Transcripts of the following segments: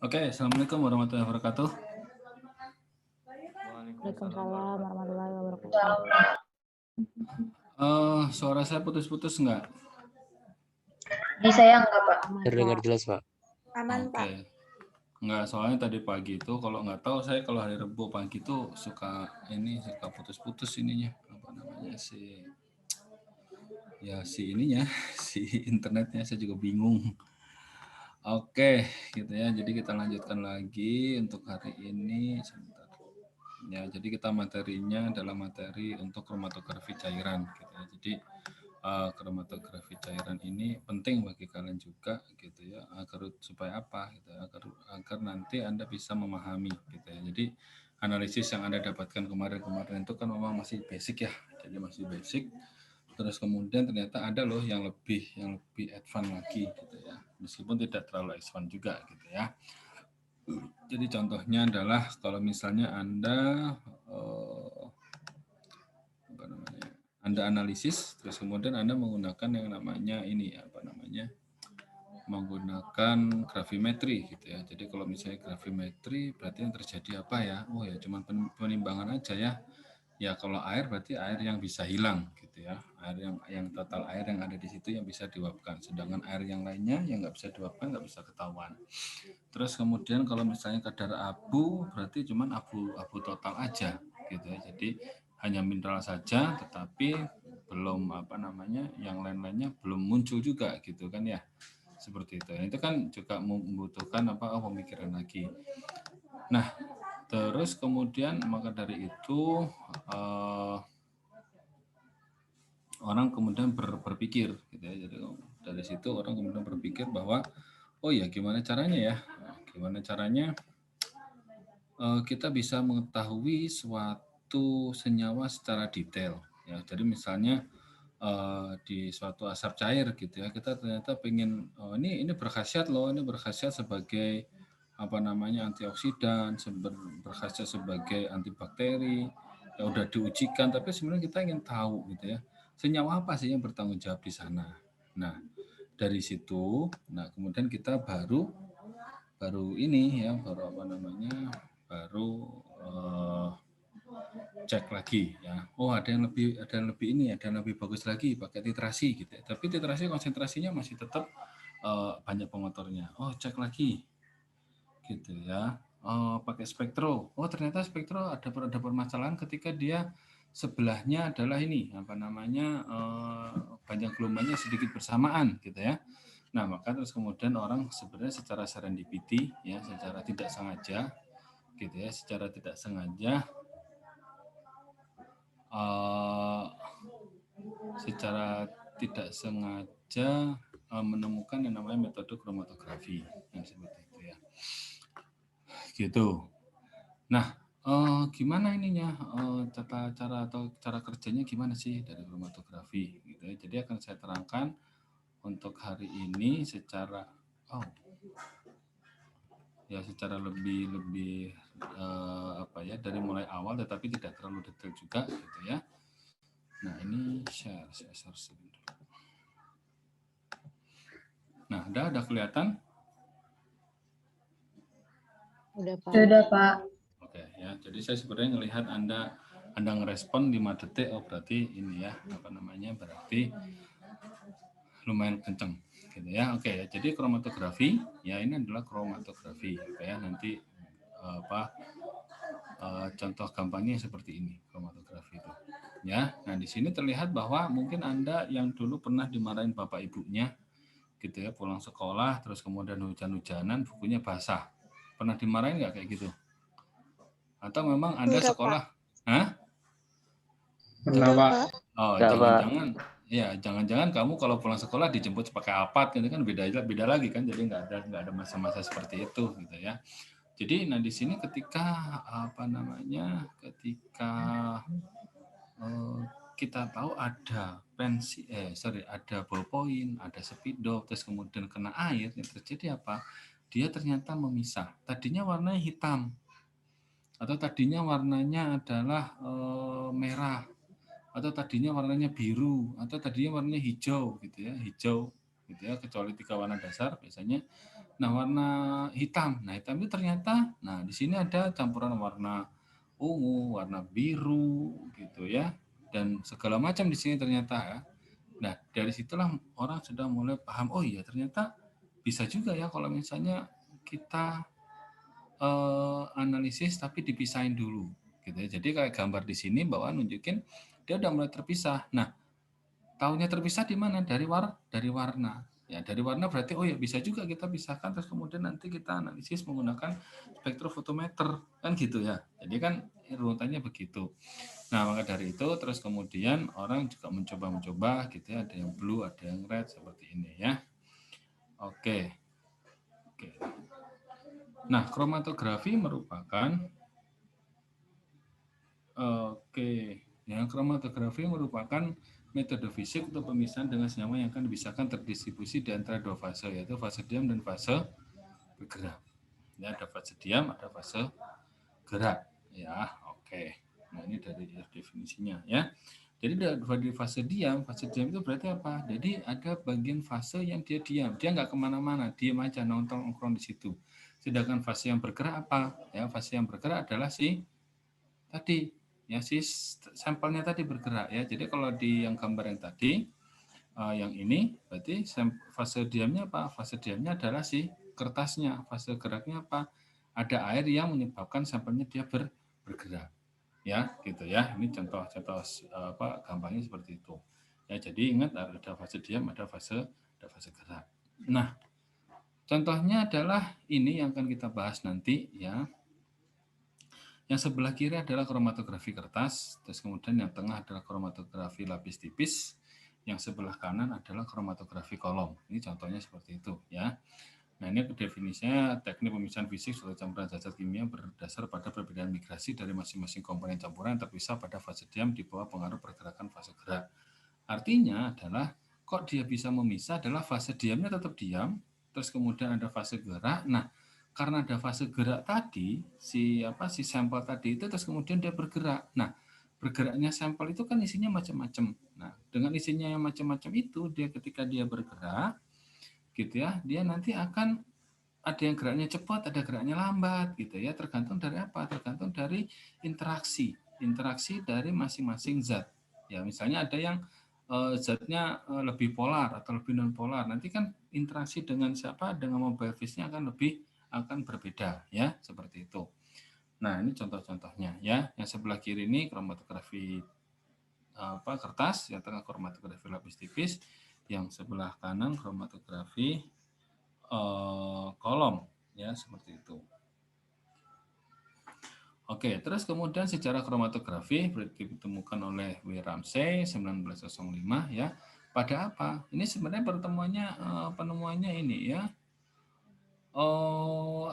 Oke, Assalamualaikum warahmatullahi wabarakatuh. Waalaikumsalam warahmatullahi wabarakatuh. Suara saya putus-putus enggak? Di saya enggak, Pak. Aman, Terdengar Pak. jelas, Pak. Aman, Pak. Oke. Enggak, soalnya tadi pagi itu kalau nggak tahu saya kalau hari Rabu pagi itu suka putus-putus ininya. Apa namanya si ininya, si internetnya saya juga bingung. Oke, gitu ya. Jadi kita lanjutkan lagi untuk hari ini. Sebentar. Ya, jadi kita materinya adalah materi untuk kromatografi cairan. Gitu ya. Jadi kromatografi cairan ini penting bagi kalian juga, gitu ya. Agar supaya apa? Gitu, agar nanti Anda bisa memahami, gitu ya. Jadi analisis yang Anda dapatkan kemarin itu kan memang masih basic ya. Jadi masih basic. Terus kemudian ternyata ada loh yang lebih advance lagi, gitu ya. Meskipun tidak terlalu advance juga, gitu ya. Jadi contohnya adalah kalau misalnya Anda Anda analisis, terus kemudian Anda menggunakan yang namanya menggunakan gravimetri, gitu ya. Jadi kalau misalnya gravimetri berarti yang terjadi apa ya? Oh ya, cuman penimbangan aja ya. Ya kalau air berarti air yang bisa hilang, gitu ya. Air yang total air yang ada di situ yang bisa diuapkan. Sedangkan air yang lainnya yang nggak bisa diuapkan nggak bisa ketahuan. Terus kemudian kalau misalnya kadar abu berarti cuman abu total aja, gitu ya. Jadi hanya mineral saja, tetapi belum yang lain-lainnya belum muncul juga, gitu kan ya. Seperti itu. Itu kan juga membutuhkan pemikiran lagi. Nah, terus kemudian maka dari itu orang kemudian berpikir, gitu ya. Jadi dari situ orang kemudian berpikir bahwa oh ya gimana caranya ya? Gimana caranya kita bisa mengetahui suatu senyawa secara detail ya. Jadi misalnya di suatu asap cair, gitu ya, kita ternyata pengen ini berkhasiat loh, ini berkhasiat sebagai antioksidan, berkhasiat sebagai antibakteri, ya udah diujikan, tapi sebenarnya kita ingin tahu, gitu ya, senyawa apa sih yang bertanggung jawab di sana. Nah, dari situ, kemudian kita baru ini ya, baru cek lagi ya. Oh, ada yang lebih bagus lagi pakai titrasi, gitu ya. Tapi titrasi konsentrasinya masih tetap banyak pengotornya. Oh, cek lagi, gitu ya. Pakai spektro. Oh, ternyata spektro ada permasalahan ketika dia sebelahnya adalah ini banyak gelombangnya sedikit bersamaan, gitu ya. Nah, maka terus kemudian orang sebenarnya secara serendipity ya, secara tidak sengaja, gitu ya, secara tidak sengaja menemukan yang namanya metode kromatografi yang seperti itu ya. Gitu. Nah, gimana ininya cara kerjanya gimana sih dari kromatografi, gitu ya. Jadi akan saya terangkan untuk hari ini secara lebih dari mulai awal, tetapi tidak terlalu detail juga, gitu ya. Nah, ini saya share sebentar. Nah, ada kelihatan? Udah, Pak. Sudah, Pak. Oke ya. Jadi saya sebenarnya melihat Anda ngerespon 5 detik, oh berarti ini ya, berarti lumayan kenceng, gitu ya. Oke ya. Jadi kromatografi ya, ini adalah kromatografi, ya. Nanti contoh gampangnya seperti ini kromatografi itu. Ya. Nah, di sini terlihat bahwa mungkin Anda yang dulu pernah dimarahin bapak ibunya, gitu ya, pulang sekolah terus kemudian hujan-hujanan bukunya basah. Pernah dimarahin nggak kayak gitu? Atau memang Anda Enggak, sekolah? Hah? Enggak, Pak. Oh, jangan-jangan kamu kalau pulang sekolah dijemput pakai alpat, gitu kan, beda lagi kan. Jadi nggak ada masa-masa seperti itu, gitu ya. Jadi di sini ketika kita tahu ada ada ballpoint, ada spidol, terus kemudian kena air, yang terjadi apa? Dia ternyata memisah. Tadinya warnanya hitam, atau tadinya warnanya adalah merah, atau tadinya warnanya biru, atau tadinya warnanya hijau, gitu ya, kecuali 3 warna dasar biasanya. Nah, warna hitam. Nah, hitam itu ternyata, nah di sini ada campuran warna ungu, warna biru, gitu ya, dan segala macam di sini ternyata ya. Nah, dari situlah orang sudah mulai paham, oh iya ternyata bisa juga ya kalau misalnya kita analisis tapi dipisahin dulu, gitu ya. Jadi kayak gambar di sini bahwa nunjukin dia udah mulai terpisah. Nah, tahunya terpisah di mana? Dari warna. Ya, dari warna berarti oh ya bisa juga kita pisahkan terus kemudian nanti kita analisis menggunakan spektrofotometer kan gitu ya. Jadi kan runutannya begitu. Nah, maka dari itu terus kemudian orang juga mencoba gitu ya, ada yang blue, ada yang red seperti ini ya. Oke. Oke. Nah, kromatografi merupakan kromatografi merupakan metode fisik untuk pemisahan dengan senyawa yang akan dipisahkan terdistribusi di antara dua fase, yaitu fase diam dan fase bergerak. Ya, ada fase diam, ada fase gerak. Ya, oke. Nah, ini dari definisinya ya. Jadi dari fase diam itu berarti apa? Jadi ada bagian fase yang dia diam, dia nggak kemana-mana, diam aja nongkrong di situ. Sedangkan fase yang bergerak apa? Ya, fase yang bergerak adalah si tadi ya si sampelnya tadi bergerak ya. Jadi kalau di yang gambar yang tadi yang ini berarti fase diamnya apa? Fase diamnya adalah si kertasnya. Fase geraknya apa? Ada air yang menyebabkan sampelnya dia bergerak. Ya, gitu ya. Ini contoh-contoh gampangnya seperti itu. Ya, jadi ingat ada fase diam, ada fase gerak. Nah, contohnya adalah ini yang akan kita bahas nanti ya. Yang sebelah kiri adalah kromatografi kertas, terus kemudian yang tengah adalah kromatografi lapis tipis, yang sebelah kanan adalah kromatografi kolom. Ini contohnya seperti itu ya. Nah, ini definisinya teknik pemisahan fisik suatu campuran zat kimia berdasar pada perbedaan migrasi dari masing-masing komponen campuran yang terpisah pada fase diam di bawah pengaruh pergerakan fase gerak. Artinya adalah kok dia bisa memisah adalah fase diamnya tetap diam, terus kemudian ada fase gerak. Nah, karena ada fase gerak tadi, si sampel tadi itu terus kemudian dia bergerak. Nah, bergeraknya sampel itu kan isinya macam-macam. Nah, dengan isinya yang macam-macam itu, dia ketika dia bergerak, gitu ya, dia nanti akan ada yang geraknya cepat, ada geraknya lambat, gitu ya, tergantung dari apa? Tergantung dari interaksi dari masing-masing zat. Ya, misalnya ada yang zatnya lebih polar atau lebih non polar. Nanti kan interaksi dengan mobile phase-nya akan berbeda ya, seperti itu. Nah, ini contoh-contohnya ya. Yang sebelah kiri ini kromatografi kertas, yang tengah kromatografi lapis tipis, yang sebelah kanan kromatografi kolom ya, seperti itu. Oke, terus kemudian secara kromatografi ditemukan oleh W. Ramsey 1905 ya. Pada apa? Ini sebenarnya penemuannya ini ya.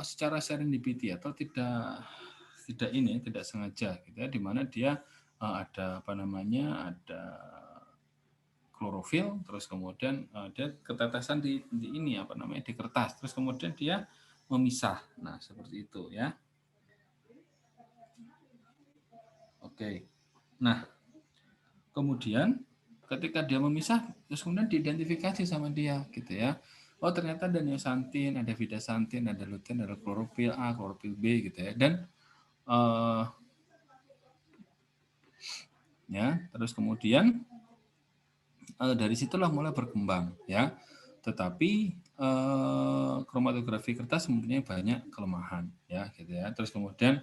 Secara serendipity atau tidak sengaja gitu ya, di mana dia ada ada klorofil, terus kemudian dia ketetesan di kertas, terus kemudian dia memisah. Nah, seperti itu ya. Oke. Nah, kemudian ketika dia memisah, terus kemudian diidentifikasi sama dia gitu ya. Oh, ternyata ada neosantin, ada vidasantin, ada lutein, ada klorofil A, klorofil B gitu ya. Dan ya, terus kemudian dari situlah mulai berkembang ya. Tetapi kromatografi kertas mempunyai banyak kelemahan ya gitu ya. Terus kemudian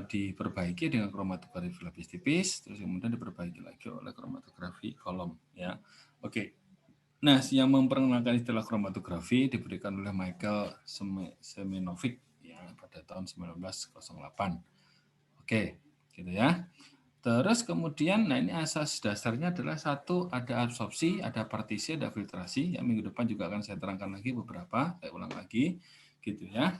diperbaiki dengan kromatografi lapis tipis, terus kemudian diperbaiki lagi oleh kromatografi kolom ya. Oke. Nah, yang memperkenalkan istilah kromatografi diberikan oleh Michael Semenovic ya pada tahun 1908. Oke, gitu ya. Terus kemudian, nah ini asas dasarnya adalah satu, ada absorpsi, ada partisi, ada filtrasi. Yang minggu depan juga akan saya terangkan lagi beberapa, saya ulang lagi, gitu ya.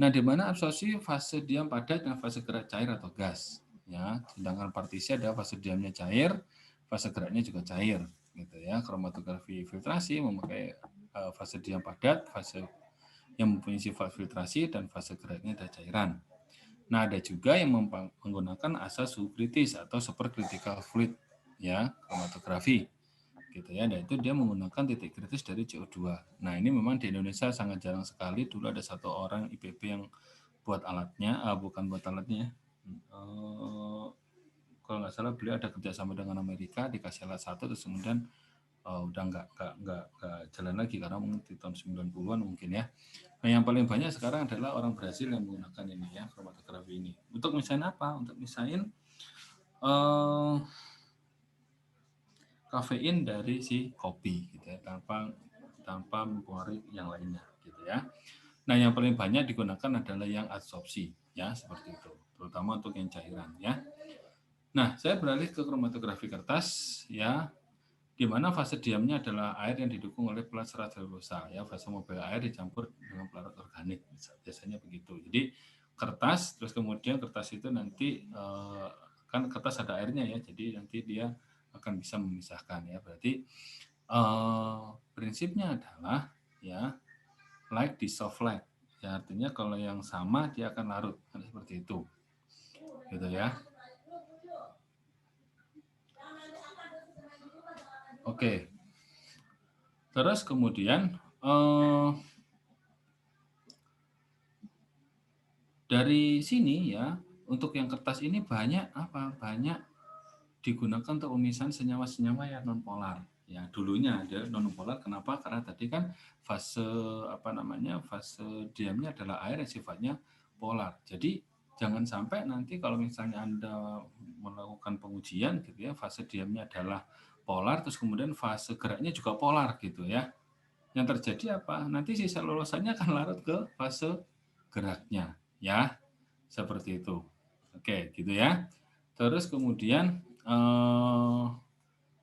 Nah, di mana absorpsi fase diam padat dan fase gerak cair atau gas. Ya, sedangkan partisi ada fase diamnya cair, fase geraknya juga cair, gitu ya. Kromatografi filtrasi memakai fase diam padat, fase yang mempunyai sifat filtrasi dan fase geraknya ada cairan. Nah, ada juga yang menggunakan asas suhu kritis atau supercritical fluid ya, kromatografi gitu ya. Nah, itu dia menggunakan titik kritis dari CO2. Nah, ini memang di Indonesia sangat jarang sekali. Dulu ada satu orang IPB yang buat alatnya, bukan buat alatnya, kalau nggak salah beliau ada kerjasama dengan Amerika, dikasih alat satu, terus kemudian udah nggak jalan lagi karena mungkin di tahun 90-an mungkin ya. Nah, yang paling banyak sekarang adalah orang Brasil yang menggunakan ini ya, kromatografi ini. Untuk misain apa? Untuk misain kafein dari si kopi gitu ya, tanpa mempengaruhi yang lainnya gitu ya. Nah, yang paling banyak digunakan adalah yang adsorpsi ya, seperti itu, terutama untuk yang cairan ya. Nah, saya beralih ke kromatografi kertas ya, di mana fase diamnya adalah air yang didukung oleh pelat serat selulosa ya, fase mobil air dicampur dengan pelarut organik biasanya begitu. Jadi kertas, terus kemudian kertas itu nanti kan kertas ada airnya ya, jadi nanti dia akan bisa memisahkan ya. Berarti prinsipnya adalah ya like dissolve like ya, artinya kalau yang sama dia akan larut, seperti itu gitu ya. Oke, terus kemudian dari sini ya, untuk yang kertas ini banyak digunakan untuk pemisahan senyawa-senyawa yang nonpolar. Ya, dulunya ada nonpolar. Kenapa? Karena tadi kan fase fase diamnya adalah air yang sifatnya polar. Jadi jangan sampai nanti kalau misalnya Anda melakukan pengujian gitu ya, fase diamnya adalah polar, terus kemudian fase geraknya juga polar gitu ya. Yang terjadi apa? Nanti si selulosanya akan larut ke fase geraknya ya. Seperti itu. Oke, gitu ya. Terus kemudian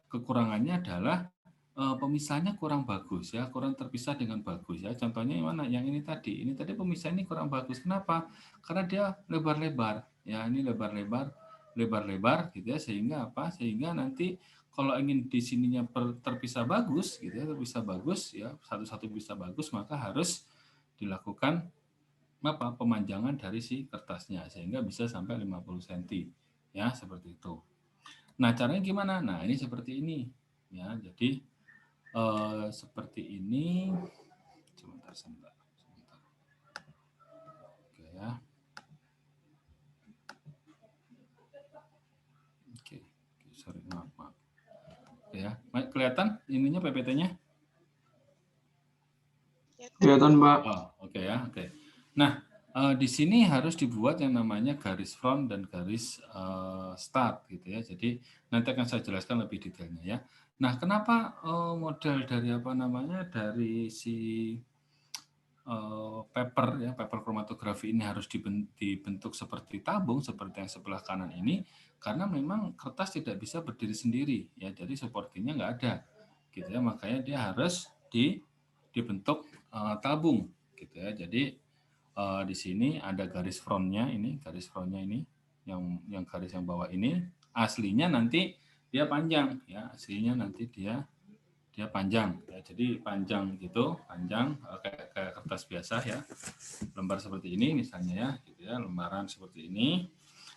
kekurangannya adalah pemisahannya kurang bagus ya, kurang terpisah dengan bagus ya. Contohnya yang mana? Yang ini tadi. Ini tadi pemisahan ini kurang bagus. Kenapa? Karena dia lebar-lebar. Ya, ini lebar-lebar gitu ya, sehingga apa? Sehingga nanti kalau ingin di sininya terpisah bagus gitu ya, terpisah bagus ya, satu-satu bisa bagus, maka harus dilakukan pemanjangan dari si kertasnya sehingga bisa sampai 50 cm ya, seperti itu. Nah, caranya gimana? Nah, ini seperti ini ya. Jadi seperti ini. Sebentar. Oke ya. Oke, sorry, maaf. Oke ya. Kelihatan ininya PPT-nya? Kelihatan, Mbak. Oh, oke ya, oke. Nah, di sini harus dibuat yang namanya garis front dan garis start gitu ya. Jadi nanti akan saya jelaskan lebih detailnya ya. Nah, kenapa model dari si paper ya, paper kromatografi ini harus dibentuk seperti tabung seperti yang sebelah kanan ini, karena memang kertas tidak bisa berdiri sendiri ya. Jadi supportingnya nggak ada gitu ya. Makanya dia harus dibentuk tabung gitu ya. Jadi di sini ada garis frontnya ini, yang garis yang bawah ini aslinya nanti dia panjang ya, dia panjang ya. Jadi panjang gitu, kayak kertas biasa ya, lembar seperti ini misalnya ya, gitu ya, lembaran seperti ini.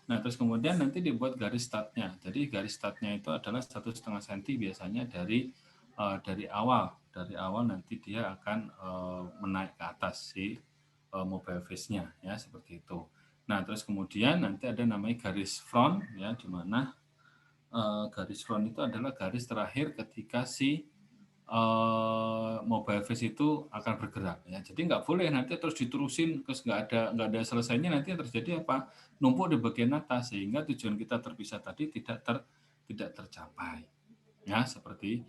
Nah, terus kemudian nanti dibuat garis startnya. Jadi garis startnya itu adalah 1,5 cm biasanya dari awal nanti dia akan menaik ke atas si mobile face-nya ya, seperti itu. Nah, terus kemudian nanti ada namanya garis front ya, di mana garis front itu adalah garis terakhir ketika si mobile face itu akan bergerak ya. Jadi nggak boleh nanti terus diterusin terus nggak ada selesainya, nanti yang terjadi apa? Numpuk di bagian atas sehingga tujuan kita terpisah tadi tidak tercapai. Ya, seperti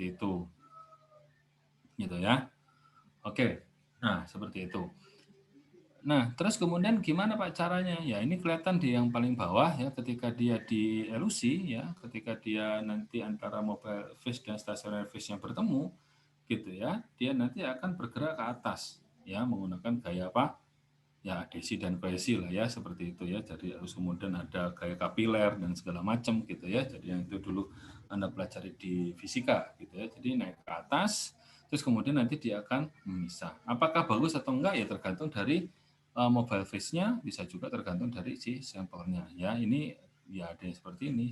itu. Gitu ya. Oke. Nah, seperti itu. Nah, terus kemudian gimana Pak caranya? Ya, ini kelihatan di yang paling bawah ya, ketika dia di elusi ya, ketika dia nanti antara mobile face dan stationary face yang bertemu gitu ya, dia nanti akan bergerak ke atas ya, menggunakan gaya apa? Ya, adhesi dan kohesi lah ya, seperti itu ya. Jadi harus kemudian ada gaya kapiler dan segala macam gitu ya. Jadi yang itu dulu Anda pelajari di fisika gitu ya. Jadi naik ke atas, terus kemudian nanti dia akan memisah. Apakah bagus atau enggak ya tergantung dari mobile face-nya, bisa juga tergantung dari si sampelnya ya. Ini ya ada yang seperti ini.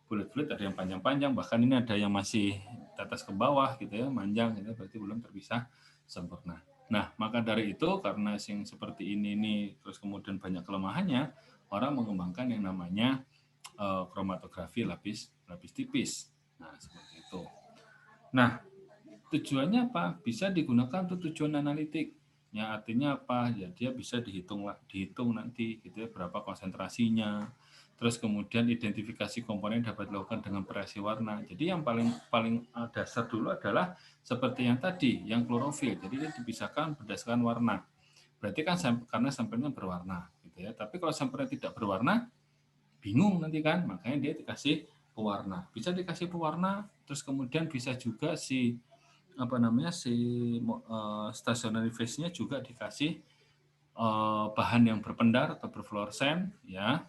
bulat-bulat, ada yang panjang-panjang, bahkan ini ada yang masih tetes ke bawah gitu ya, manjang gitu, berarti belum terpisah sempurna. Nah, maka dari itu karena yang seperti ini terus kemudian banyak kelemahannya, orang mengembangkan yang namanya kromatografi lapis tipis. Nah, seperti itu. Nah, tujuannya apa? Bisa digunakan untuk tujuan analitik. Ya, artinya apa? Ya, dia bisa dihitung nanti gitu ya, berapa konsentrasinya. Terus kemudian identifikasi komponen dapat dilakukan dengan variasi warna. Jadi yang paling dasar dulu adalah seperti yang tadi, yang klorofil. Jadi dia dipisahkan berdasarkan warna. Berarti kan karena sampelnya berwarna gitu ya. Tapi kalau sampelnya tidak berwarna, bingung nanti kan, makanya dia dikasih pewarna. Bisa dikasih pewarna, terus kemudian bisa juga si stationary phase-nya juga dikasih bahan yang berpendar atau berfluoresen ya,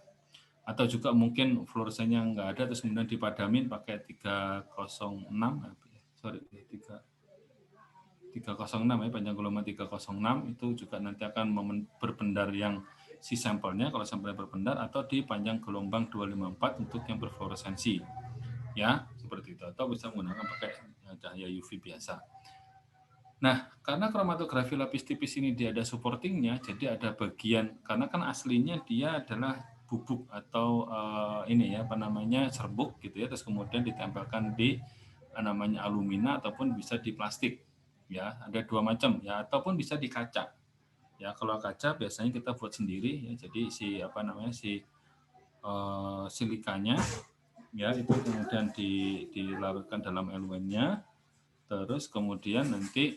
atau juga mungkin fluoresennya nggak ada terus kemudian dipadamin pakai 306 ya, panjang gelombang 306 itu juga nanti akan berpendar yang si sampelnya kalau sampelnya berpendar, atau di panjang gelombang 254 untuk yang berfluoresensi ya, seperti itu, atau bisa menggunakan pakai cahaya UV biasa. Nah, karena kromatografi lapis tipis ini dia ada supportingnya, jadi ada bagian, karena kan aslinya dia adalah bubuk atau serbuk gitu ya, terus kemudian ditempelkan di namanya alumina ataupun bisa di plastik ya, ada dua macam ya, ataupun bisa di kaca ya. Kalau kaca biasanya kita buat sendiri ya, jadi silikanya ya itu kemudian dilarutkan dalam eluennya, terus kemudian nanti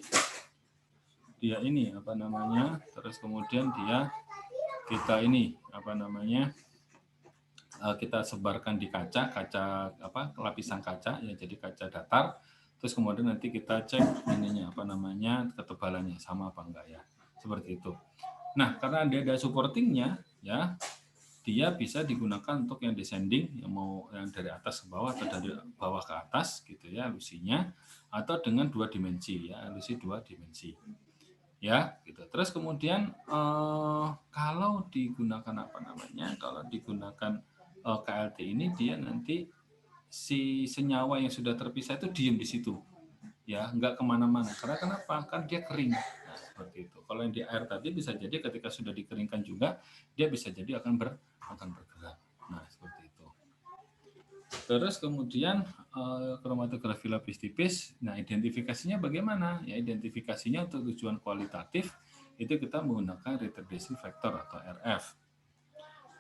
dia terus kemudian kita sebarkan di kaca lapisan kaca ya, jadi kaca datar, terus kemudian nanti kita cek ketebalannya sama apa enggak ya, seperti itu. Nah, karena dia ada supportingnya ya, dia bisa digunakan untuk yang descending, yang dari atas ke bawah atau dari bawah ke atas gitu ya, elusinya, atau dengan dua dimensi ya, elusi dua dimensi ya gitu. Terus kemudian kalau digunakan KLT ini, dia nanti si senyawa yang sudah terpisah itu diem di situ ya, nggak kemana-mana. Karena kenapa? Kan dia kering. Nah, seperti itu. Kalau yang di air tadi bisa jadi ketika sudah dikeringkan juga dia bisa jadi akan bergerak. Nah, seperti itu. Terus kemudian kromatografi lapis tipis. Nah, identifikasinya bagaimana? Ya, identifikasinya untuk tujuan kualitatif itu kita menggunakan retardation factor atau RF.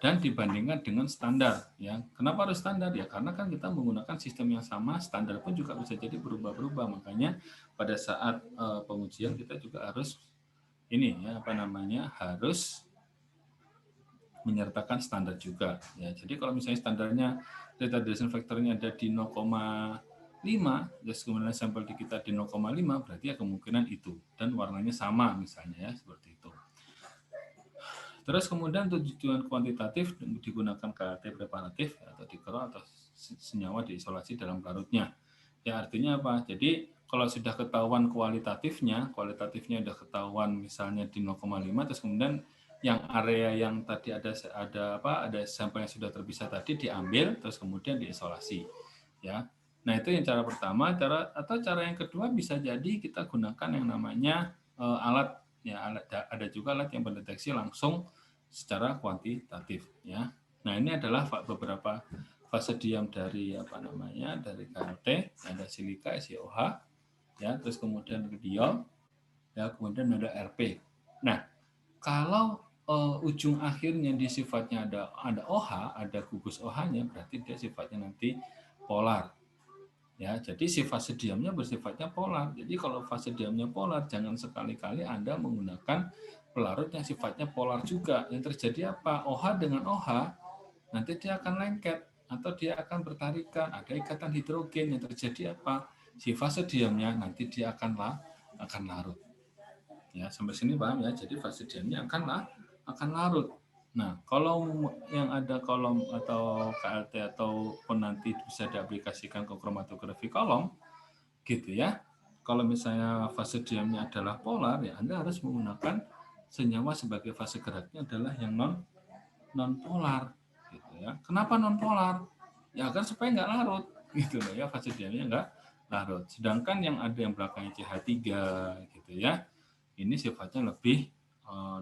Dan dibandingkan dengan standar ya. Kenapa harus standar ya? Karena kan kita menggunakan sistem yang sama, standar pun juga bisa jadi berubah-berubah. Makanya pada saat pengujian kita juga harus harus menyertakan standar juga ya. Jadi kalau misalnya standarnya retardation factornya ada di 0,5, terus kemudian sampel di kita di 0,5, berarti ya kemungkinan itu, dan warnanya sama misalnya ya, seperti itu. Terus kemudian tujuan kuantitatif digunakan KLT preparatif atau dikro atau senyawa diisolasi dalam larutnya. Ya, artinya apa? Jadi kalau sudah ketahuan kualitatifnya udah ketahuan misalnya di 0,5, terus kemudian yang area yang tadi ada sampel yang sudah terpisah tadi diambil, terus kemudian diisolasi. Ya. Nah, itu yang cara pertama. Cara yang kedua bisa jadi kita gunakan yang namanya alat. Ya, ada juga alat yang mendeteksi langsung secara kuantitatif ya. Nah, ini adalah beberapa fase diam dari dari KLT, ada silika SiOH ya, terus kemudian radiol ya, kemudian ada RP. Nah, kalau ujung akhirnya di sifatnya ada OH, ada gugus OH-nya, berarti dia sifatnya nanti polar. Ya, jadi si fase diamnya bersifatnya polar. Jadi kalau fase diamnya polar, jangan sekali-kali Anda menggunakan pelarut yang sifatnya polar juga. Yang terjadi apa? OH dengan OH, nanti dia akan lengket atau dia akan bertarikan. Ada ikatan hidrogen. Yang terjadi apa? Si fase diamnya nanti dia akan larut. Ya, sampai sini paham ya? Jadi fase diamnya akan larut. Nah, kalau yang ada kolom atau KLT ataupun nanti bisa diaplikasikan ke kromatografi kolom, gitu ya. Kalau misalnya fase diamnya adalah polar, ya Anda harus menggunakan senyawa sebagai fase geraknya adalah yang non polar, gitu ya. Kenapa non polar? ya agar supaya nggak larut gitu loh ya, fase diamnya nggak larut. Sedangkan yang ada yang belakangnya CH3 gitu ya, ini sifatnya lebih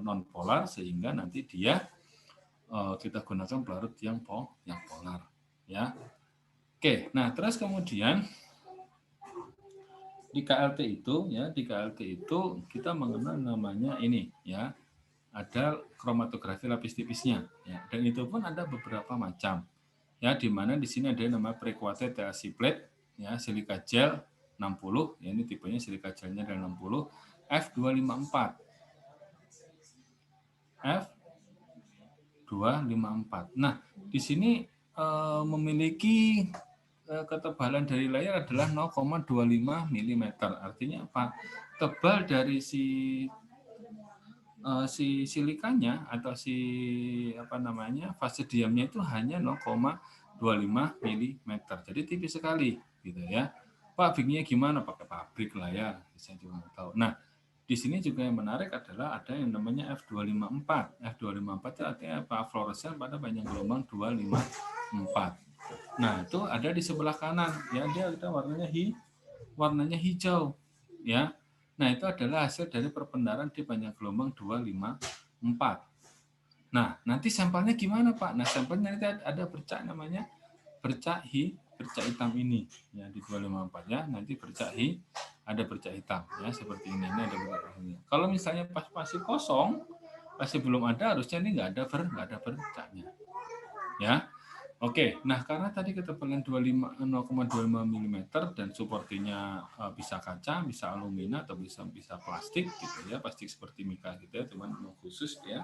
non-polar sehingga nanti dia kita gunakan pelarut yang polar ya. Oke, nah terus kemudian di KLT itu kita mengenal namanya ini ya, ada kromatografi lapis tipisnya ya, dan itu pun ada beberapa macam ya, di mana di sini ada yang namanya Prequate TLC plate ya, silika gel 60 ya, ini tipenya silika gelnya ada 60 F254 F254. Nah, di sini memiliki ketebalan dari layar adalah 0,25 mm. Artinya apa? Tebal dari si silikanya atau fase diamnya itu hanya 0,25 mm. Jadi tipis sekali gitu ya. Pak, bikinnya gimana? Pakai pabrik lah ya. Saya juga nggak tahu. Nah, di sini juga yang menarik adalah ada yang namanya F254. F254 itu artinya apa? Fluoresen pada panjang gelombang 254. Nah, itu ada di sebelah kanan ya, dia warnanya hijau ya. Nah, itu adalah hasil dari perpendaran di panjang gelombang 254. Nah, nanti sampelnya gimana, Pak? Nah, sampelnya nanti ada bercak namanya bercak hitam ini ya, di 254 ya. Nanti ada bercak hitam ya, seperti ini ada bercak ini. Kalau misalnya masih kosong, masih belum ada, harusnya ini nggak ada bercaknya ya. Oke, nah karena tadi ketebalan 0,25 mm dan supportinya bisa kaca, bisa alumina atau bisa plastik gitu ya, plastik seperti mika gitu ya, teman khusus ya.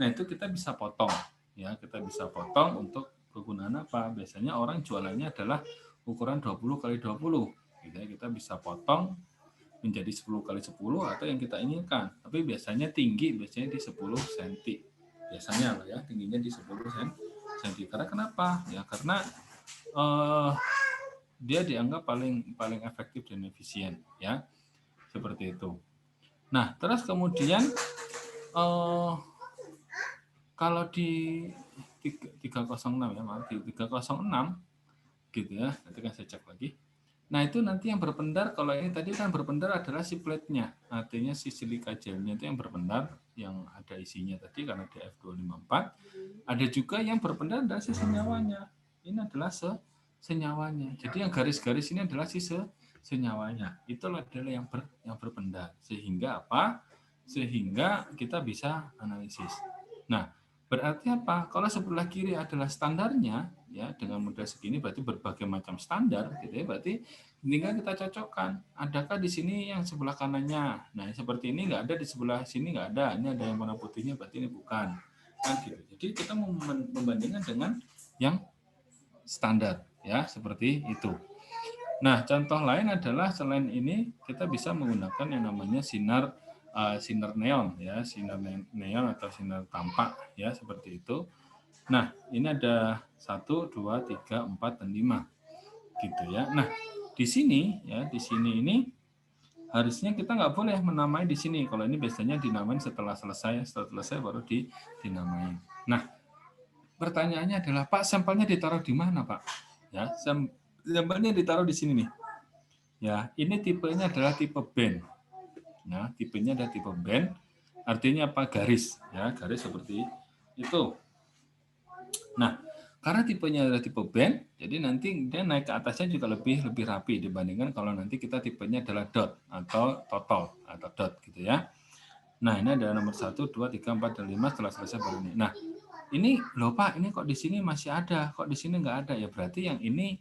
Nah, itu kita bisa potong ya, kita bisa potong untuk kegunaan apa? Biasanya orang jualannya adalah ukuran 20 kali 20 gitu ya, kita bisa potong menjadi 10 kali 10 atau yang kita inginkan. Tapi biasanya tinggi, biasanya di 10 cm. Biasanya lah ya, tingginya di 10 cm. Karena kenapa? Ya karena dia dianggap paling efektif dan efisien ya. Seperti itu. Nah, terus kemudian kalau di 306 ya, maaf, di 306 gitu ya. Nanti kan saya cek lagi. Nah, itu nanti yang berpendar, kalau ini tadi kan berpendar adalah si plate-nya. Artinya si silika gelnya itu yang berpendar, yang ada isinya tadi karena di F254. Ada juga yang berpendar adalah si senyawanya. Ini adalah senyawanya. Jadi yang garis-garis ini adalah si senyawanya. Itulah adalah yang berpendar. Sehingga apa? Sehingga kita bisa analisis. Nah, berarti apa? Kalau sebelah kiri adalah standarnya, ya dengan model segini berarti berbagai macam standar, gitu ya. Berarti tinggal kita cocokkan. Adakah di sini yang sebelah kanannya? Nah, seperti ini nggak ada, di sebelah sini nggak ada. Ini ada yang warna putihnya, berarti ini bukan. Kan gitu. Jadi kita membandingkan dengan yang standar, ya seperti itu. Nah, contoh lain adalah selain ini kita bisa menggunakan yang namanya sinar neon ya, sinar neon atau sinar tampak ya, seperti itu. Nah, ini ada 1 2 3 4 dan 5 gitu ya. Nah, di sini ini harusnya kita nggak boleh menamai di sini. Kalau ini biasanya dinamain setelah selesai baru dinamain. Nah, pertanyaannya adalah, Pak, sampelnya ditaruh di mana, Pak? Ya, sampelnya ditaruh di sini nih. Ya, ini tipenya adalah tipe band. Nah, tipenya ada tipe band. Artinya apa? Garis, ya, garis seperti itu. Nah, karena tipenya adalah tipe band, jadi nanti dia naik ke atasnya juga lebih rapi dibandingkan kalau nanti kita tipenya adalah dot atau total atau dot gitu ya. Nah, ini ada nomor 1, 2, 3, 4, dan 5 setelah selesai baru ini. Nah, ini loh Pak, ini kok di sini masih ada, kok di sini nggak ada, ya berarti yang ini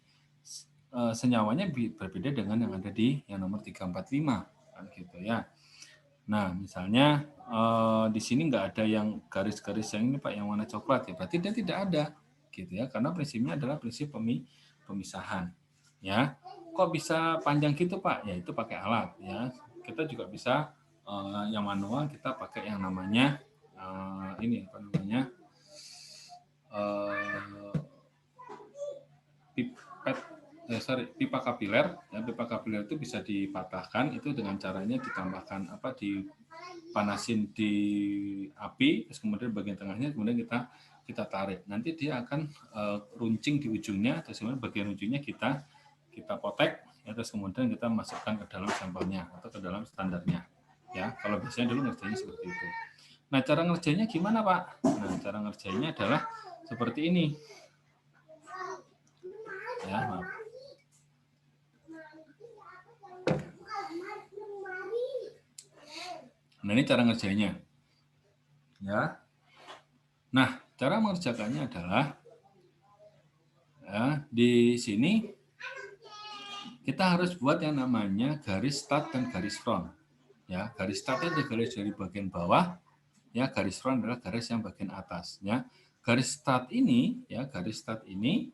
senyawanya berbeda dengan yang ada di yang nomor 345 kan gitu ya. Nah, misalnya di sini nggak ada yang garis-garis yang ini Pak, yang warna coklat, ya berarti dia tidak ada gitu ya, karena prinsipnya adalah prinsip pemisahan ya. Kok bisa panjang gitu Pak? Ya itu pakai alat ya. Kita juga bisa yang manual, kita pakai yang namanya ini apa namanya pipa kapiler ya. Pipa kapiler itu bisa dipatahkan itu dengan caranya ditambahkan dipanasin di api, terus kemudian bagian tengahnya kemudian kita kita tarik. Nanti dia akan runcing di ujungnya, terus kemudian bagian ujungnya kita potek, ya, terus kemudian kita masukkan ke dalam sampelnya atau ke dalam standarnya. Ya, kalau biasanya dulu ngerjainnya seperti itu. Nah, cara ngerjainnya gimana, Pak? Nah, cara ngerjainnya adalah seperti ini. Ya, maaf. Nah, ini cara ngerjainnya. Ya. Nah, cara mengerjakannya adalah ya, di sini kita harus buat yang namanya garis start dan garis front. Ya, garis start itu garis dari bagian bawah, ya, garis front adalah garis yang bagian atas, ya. Garis start ini, ya, garis start ini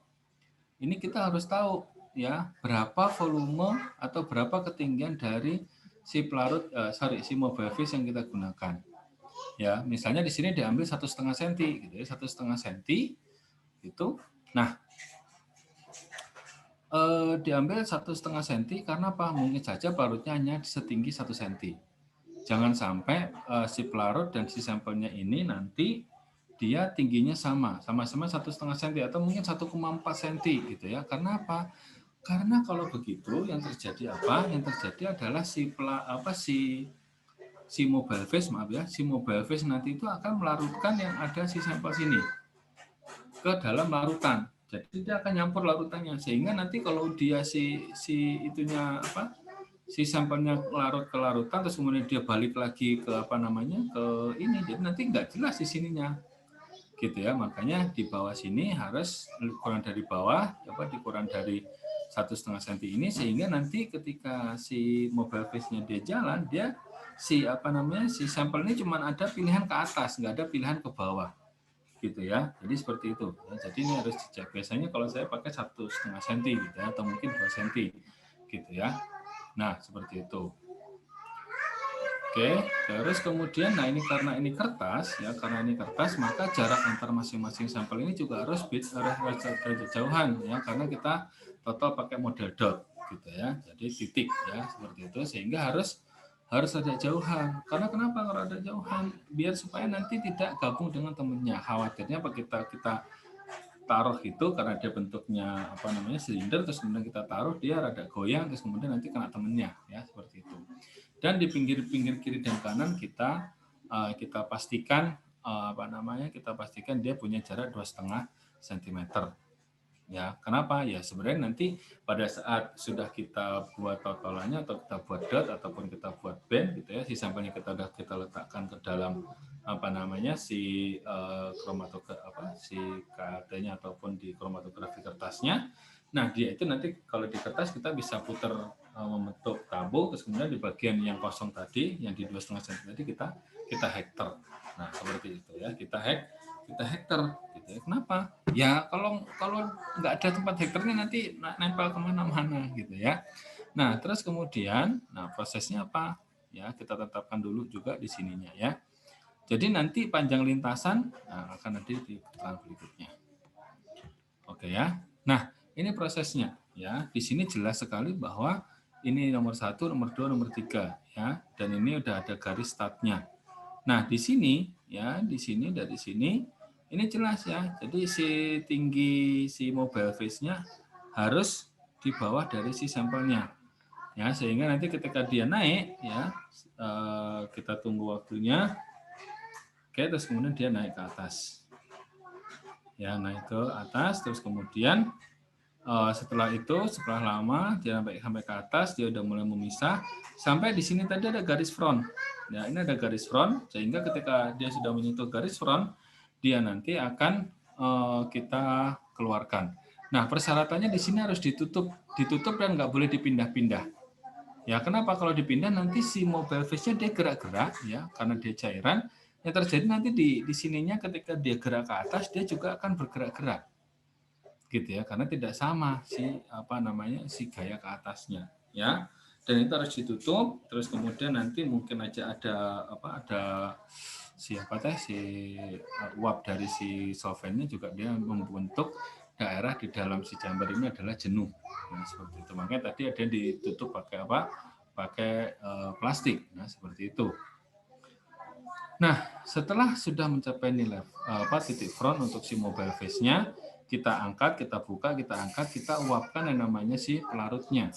kita harus tahu, ya, berapa volume atau berapa ketinggian dari si pelarut, si mobile fish yang kita gunakan. Ya, misalnya di sini diambil 1,5 cm, gitu ya, 1,5 cm itu. Nah, diambil 1,5 cm karena apa? Mungkin saja pelarutnya hanya setinggi 1 cm. Jangan sampai si pelarut dan si sampelnya ini nanti dia tingginya sama-sama 1,5 cm atau mungkin 1,4 cm gitu ya. Karena apa? Karena kalau begitu yang terjadi apa? Yang terjadi adalah si mobile fish, maaf ya, si mobile fish nanti itu akan melarutkan yang ada si sampel sini ke dalam larutan. Jadi dia akan nyampur larutannya sehingga nanti kalau dia si itunya apa? Si sampelnya larut ke larutan terus kemudian dia balik lagi ke apa namanya? Ke ini. Jadi nanti nggak jelas di sininya. Gitu ya. Makanya di bawah sini harus kurang dari bawah, dikurang dari 1,5 cm ini sehingga nanti ketika si mobile fish-nya dia jalan, dia si sampel ini cuma ada pilihan ke atas, nggak ada pilihan ke bawah. Gitu ya, jadi seperti itu. Ya, jadi ini harus dicek. Biasanya kalau saya pakai 1,5 cm gitu ya, atau mungkin 2 cm gitu ya. Nah seperti itu. Oke, terus kemudian, nah ini karena ini kertas ya, maka jarak antar masing-masing sampel ini juga harus jauhan ya, karena kita total pakai model dot gitu ya, jadi titik ya seperti itu, sehingga harus ada jauhan. Karena kenapa kalau ada jauhan? Biar supaya nanti tidak gabung dengan temennya. Khawatirnya apa kita taruh itu karena dia bentuknya silinder, terus kemudian kita taruh dia rada goyang, terus kemudian nanti kena temennya ya seperti itu. Dan di pinggir-pinggir kiri dan kanan kita pastikan kita pastikan dia punya jarak 2,5 cm. Ya, kenapa? Ya sebenarnya nanti pada saat sudah kita buat totalannya atau kita buat dot ataupun kita buat band gitu ya, si sampelnya kita letakkan ke dalam si KT-nya ataupun di kromatografi kertasnya. Nah, dia itu nanti kalau di kertas kita bisa putar membentuk tabung, terus kemudian di bagian yang kosong tadi yang di 2,5 cm tadi kita hektar. Nah, seperti itu ya, kita hektar gitu ya. Kenapa? Ya kalau nggak ada tempat hektarnya nanti nempel kemana-mana gitu ya. Nah terus kemudian, prosesnya apa? Ya kita tetapkan dulu juga di sininya ya. Jadi nanti panjang lintasan akan ada di pertemuan berikutnya. Oke ya. Nah ini prosesnya ya. Di sini jelas sekali bahwa ini nomor 1, nomor 2, nomor 3 ya. Dan ini udah ada garis startnya. Nah di sini ya, dari sini. Ini jelas ya, jadi si tinggi si mobile fish-nya harus di bawah dari si sampelnya. Ya, sehingga nanti ketika dia naik ya, kita tunggu waktunya. Oke, terus kemudian dia naik ke atas. Ya, naik ke atas, terus kemudian setelah lama dia sampai ke atas, dia udah mulai memisah. Sampai di sini tadi ada garis front. Ya, ini ada garis front, sehingga ketika dia sudah menyentuh garis front, dia nanti akan kita keluarkan. Nah, persyaratannya di sini harus ditutup dan nggak boleh dipindah-pindah. Ya, kenapa? Kalau dipindah nanti si mobile fish-nya dia gerak-gerak ya, karena dia cairan. Yang terjadi nanti di sininya ketika dia gerak ke atas, dia juga akan bergerak-gerak. Gitu ya, karena tidak sama si gaya ke atasnya ya. Dan itu harus ditutup, terus kemudian nanti mungkin aja ada si uap dari si solventnya juga dia membentuk daerah di dalam si chamber ini adalah jenuh. Nah, seperti itu. Makanya tadi ada yang ditutup pakai plastik. Nah, seperti itu. Nah, setelah sudah mencapai nilai titik front untuk si mobile face-nya, kita angkat, kita buka, kita angkat, kita uapkan yang namanya si pelarutnya.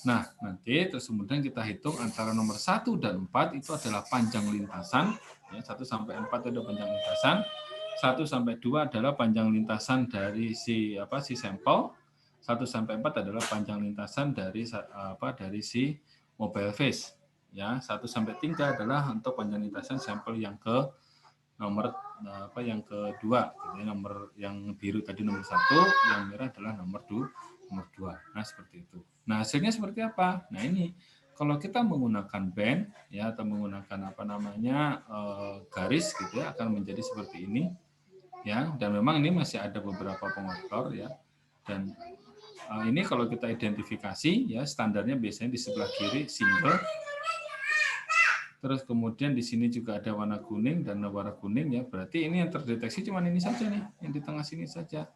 Nah, nanti terus kemudian kita hitung antara nomor 1 dan 4 itu adalah panjang lintasan, ya, 1 sampai 4 itu panjang lintasan, 1 sampai 2 adalah panjang lintasan dari si sampel, 1 sampai 4 adalah panjang lintasan dari si mobile face. Ya, 1 sampai 3 adalah untuk panjang lintasan sampel yang ke nomor yang kedua, gitu ya. Nomor yang biru tadi nomor 1, yang merah adalah nomor 2. Nah, seperti itu. Nah, hasilnya seperti apa? Nah, ini kalau kita menggunakan band ya atau menggunakan garis gitu ya akan menjadi seperti ini ya. Dan memang ini masih ada beberapa pengotor ya. Dan ini kalau kita identifikasi ya standarnya biasanya di sebelah kiri single. Terus kemudian di sini juga ada warna kuning dan warna kuning ya. Berarti ini yang terdeteksi cuma ini saja nih, yang di tengah sini saja.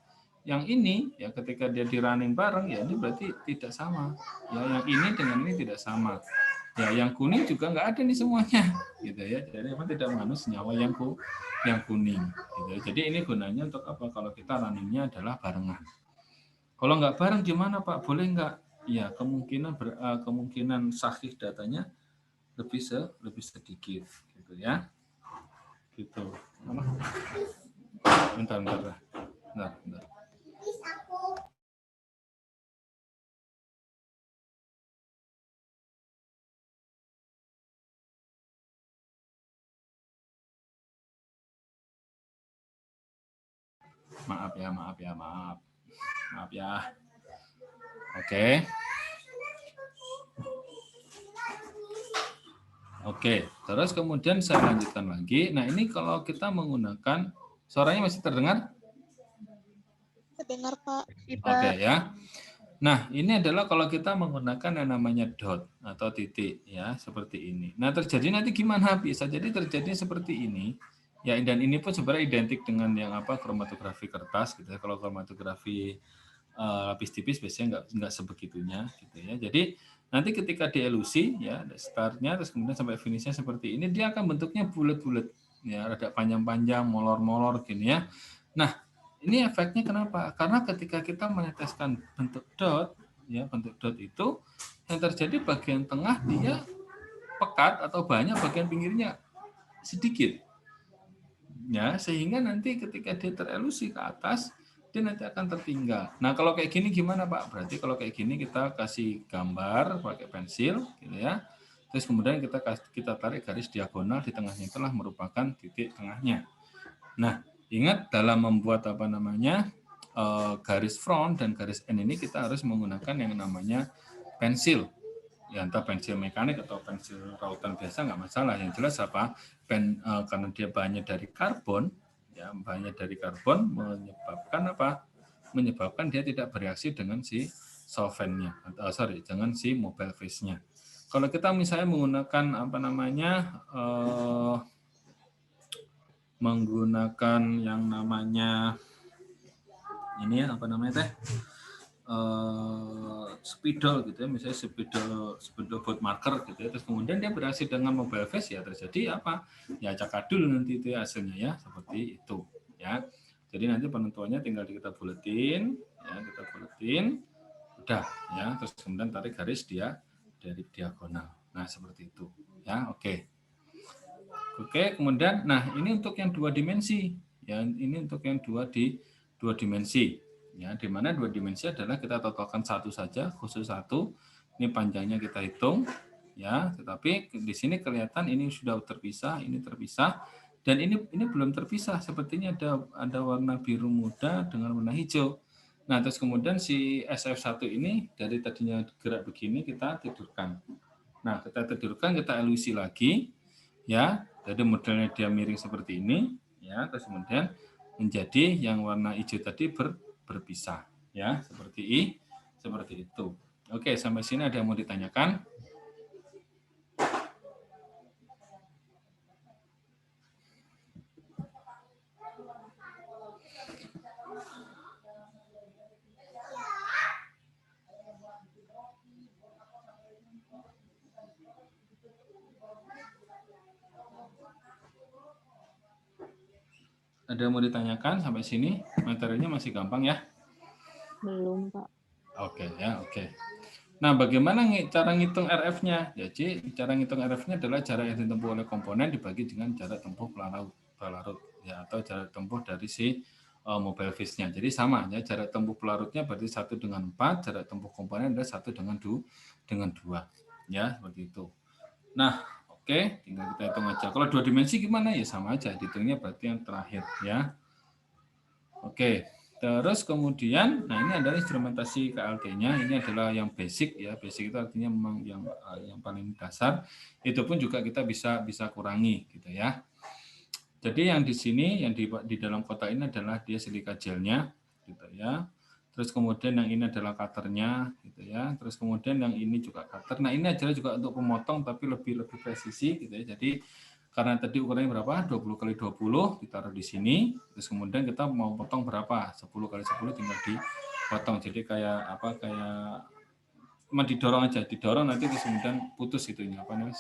Yang ini ya ketika dia di running bareng ya ini berarti tidak sama. Ya yang ini dengan ini tidak sama. Ya yang kuning juga nggak ada nih semuanya gitu ya. Jadi memang tidak mengandung senyawa yang kuning gitu ya. Jadi ini gunanya untuk apa? Kalau kita runningnya adalah barengan. Kalau nggak bareng gimana Pak? Boleh nggak? Ya kemungkinan sahih datanya lebih sedikit gitu ya. Gitu. Bentar. Maaf ya. Oke, terus kemudian saya lanjutkan lagi. Nah, ini kalau kita menggunakan suaranya masih terdengar? Terdengar, Pak. Oke ya. Nah, ini adalah kalau kita menggunakan yang namanya dot atau titik ya, seperti ini. Nah, terjadi nanti gimana? Bisa jadi terjadi seperti ini. Ya, dan ini pun sebenarnya identik dengan yang kromatografi kertas gitu ya. Kalau kromatografi lapis tipis biasanya nggak sebegitunya gitu ya. Jadi nanti ketika dielusi ya startnya terus kemudian sampai finishnya seperti ini dia akan bentuknya bulat-bulat ya rada panjang-panjang molor-molor gini ya. Nah ini efeknya kenapa? Karena ketika kita meneteskan bentuk dot itu yang terjadi bagian tengah dia pekat atau banyak, bagian pinggirnya sedikit ya sehingga nanti ketika dia terelusi ke atas dia nanti akan tertinggal. Nah kalau kayak gini gimana Pak? Berarti kalau kayak gini kita kasih gambar pakai pensil gitu ya. Terus kemudian kita tarik garis diagonal di tengahnya itulah merupakan titik tengahnya. Nah ingat dalam membuat garis front dan garis end ini kita harus menggunakan yang namanya pensil. Ya entah pensil mekanik atau pensil rautan biasa nggak masalah. Yang jelas karena dia bahannya dari karbon, ya bahannya dari karbon menyebabkan dia tidak bereaksi dengan si solventnya, dengan si mobile face-nya. Kalau kita misalnya menggunakan menggunakan yang namanya ini spidol gitu ya, misalnya spidol board marker gitu ya, terus kemudian dia berhasil dengan mobile face ya terjadi ya cakadul nanti itu ya hasilnya ya seperti itu ya. Jadi nanti penentuannya tinggal kita buletin udah ya, terus kemudian tarik garis dia dari diagonal. Nah seperti itu ya. Oke, kemudian nah ini untuk yang 2 dimensi ya, ini untuk yang 2 dimensi. Ya, di mana 2 dimensi adalah kita totalkan satu saja, khusus 1. Ini panjangnya kita hitung, ya. Tetapi di sini kelihatan ini sudah terpisah, ini terpisah, dan ini belum terpisah. Sepertinya ada warna biru muda dengan warna hijau. Nah, terus kemudian si SF1 ini dari tadinya gerak begini kita tidurkan. Nah, kita tidurkan, kita elusi lagi, ya. Jadi modelnya dia miring seperti ini, ya. Terus kemudian menjadi yang warna hijau tadi berpisah ya seperti itu. Oke, sampai sini ada yang mau ditanyakan? Ada yang mau ditanyakan sampai sini? Materinya masih gampang ya? Belum, Pak. Oke ya, oke. Nah, bagaimana cara ngitung RF-nya? Jadi, cara ngitung RF-nya adalah jarak yang ditempuh oleh komponen dibagi dengan jarak tempuh pelarut ya, atau jarak tempuh dari si mobile phase-nya. Jadi sama ya, jarak tempuh pelarutnya berarti 1 dengan 4, jarak tempuh komponen adalah 1 dengan 2. Ya, seperti itu. Nah, oke, tinggal kita hitung aja. Kalau 2 dimensi gimana? Ya sama aja, hitungnya berarti yang terakhir ya. Oke. Terus kemudian, nah ini adalah instrumentasi KLG-nya. Ini adalah yang basic ya. Basic itu artinya memang yang paling dasar. Itu pun juga kita bisa kurangi gitu ya. Jadi yang di sini, yang di dalam kotak ini adalah dia silika gelnya, gitu ya. Terus kemudian yang ini adalah cutternya, gitu ya. Terus kemudian yang ini juga cutter. Nah ini adalah juga untuk pemotong tapi lebih presisi, gitu ya. Jadi karena tadi ukurannya berapa? 20 kali 20 ditaruh di sini. Terus kemudian kita mau potong berapa? 10 kali 10 tinggal dipotong. Jadi kayak apa? Kayak cuma didorong aja, didorong nanti terus kemudian putus gitu ini apa namanya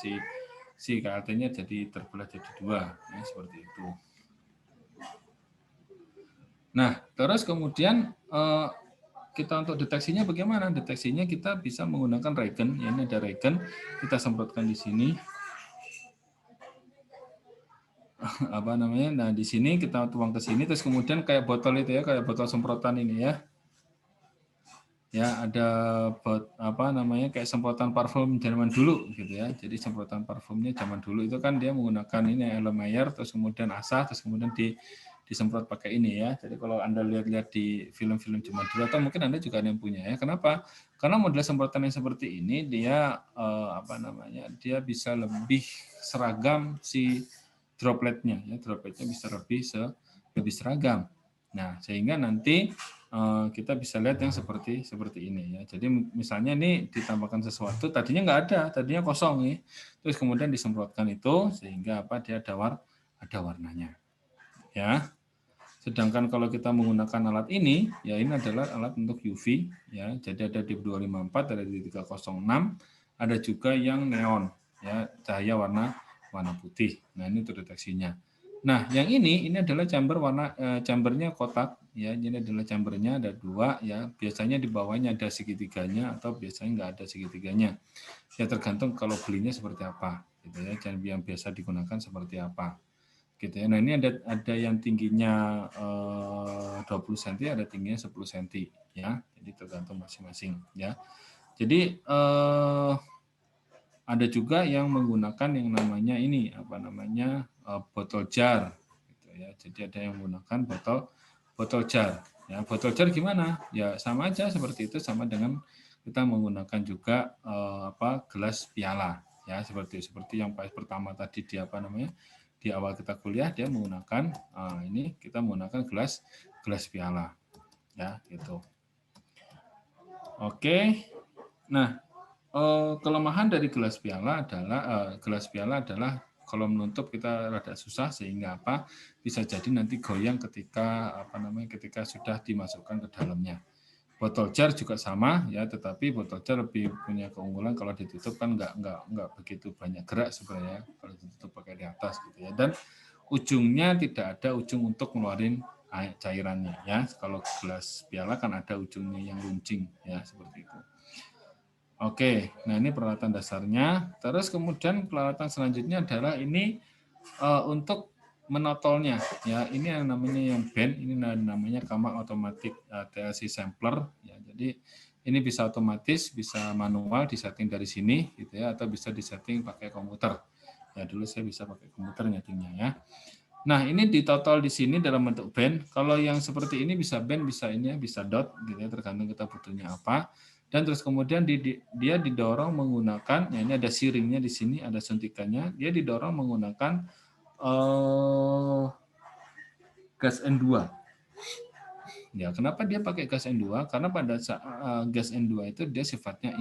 si KLT-nya jadi terbelah jadi 2 ya, seperti itu. Nah, terus kemudian kita untuk deteksinya bagaimana? Deteksinya kita bisa menggunakan regen. Ya, ini ada regen, kita semprotkan di sini. Apa namanya? Nah, di sini kita tuang ke sini, terus kemudian kayak botol itu ya, kayak botol semprotan ini ya. Ya, ada apa namanya kayak semprotan parfum zaman dulu gitu ya. Jadi semprotan parfumnya zaman dulu itu kan dia menggunakan ini Erlenmeyer, terus kemudian asah, terus kemudian disemprot pakai ini ya. Jadi kalau Anda lihat-lihat di film-film zaman dulu atau mungkin Anda juga ada yang punya ya. Kenapa? Karena model semprotan yang seperti ini dia apa namanya? Dia bisa lebih seragam si dropletnya ya. Dropletnya bisa lebih seragam. Nah, sehingga nanti kita bisa lihat yang seperti ini ya. Jadi misalnya ini ditambahkan sesuatu, tadinya nggak ada, tadinya kosong nih. Terus kemudian disemprotkan itu sehingga apa dia ada warnanya. Ya. Sedangkan kalau kita menggunakan alat ini, ya ini adalah alat untuk UV ya. Jadi ada di 254, ada di 306, ada juga yang neon ya, cahaya warna putih. Nah, ini untuk deteksinya. Nah, yang ini adalah chamber chambernya kotak ya. Ini adalah chambernya ada 2 ya. Biasanya di bawahnya ada segitiganya atau biasanya nggak ada segitiganya. Ya tergantung kalau belinya seperti apa gitu ya. Yang biasa digunakan seperti apa. Gitu ya. Nah, ini ada yang tingginya 20 cm, ada tingginya 10 cm ya. Jadi tergantung masing-masing ya. Jadi ada juga yang menggunakan yang namanya ini apa namanya botol jar gitu ya. Jadi ada yang menggunakan botol jar ya. Botol jar gimana? Ya sama aja seperti itu, sama dengan kita menggunakan juga gelas piala ya, seperti yang pertama tadi di apa namanya di awal kita kuliah dia menggunakan ini kita menggunakan gelas piala ya gitu. Oke. Nah, kelemahan dari gelas piala adalah kalau menutup kita rada susah sehingga apa bisa jadi nanti goyang ketika sudah dimasukkan ke dalamnya. Botol jar juga sama ya, tetapi botol jar lebih punya keunggulan kalau ditutup kan nggak begitu banyak gerak sebenarnya kalau ditutup pakai di atas gitu ya, dan ujungnya tidak ada ujung untuk ngeluarin cairannya ya. Kalau gelas piala kan ada ujungnya yang runcing ya, seperti itu. Oke, nah ini peralatan dasarnya. Terus kemudian peralatan selanjutnya adalah ini untuk menotolnya. Ya, ini yang namanya yang band, ini namanya Kamak Automatic TLC Sampler. Ya, jadi ini bisa otomatis, bisa manual disetting dari sini, gitu ya, atau bisa disetting pakai komputer. Ya, dulu saya bisa pakai komputer nyetingnya ya. Nah, ini ditotol di sini dalam bentuk band. Kalau yang seperti ini bisa band, bisa ini ya, bisa dot, gitu ya, tergantung kita butuhnya apa. Dan terus kemudian dia didorong menggunakan, ya ini ada siringnya di sini, ada suntikannya. Dia didorong menggunakan gas N2. Ya, kenapa dia pakai gas N2? Karena pada saat gas N2 itu dia sifatnya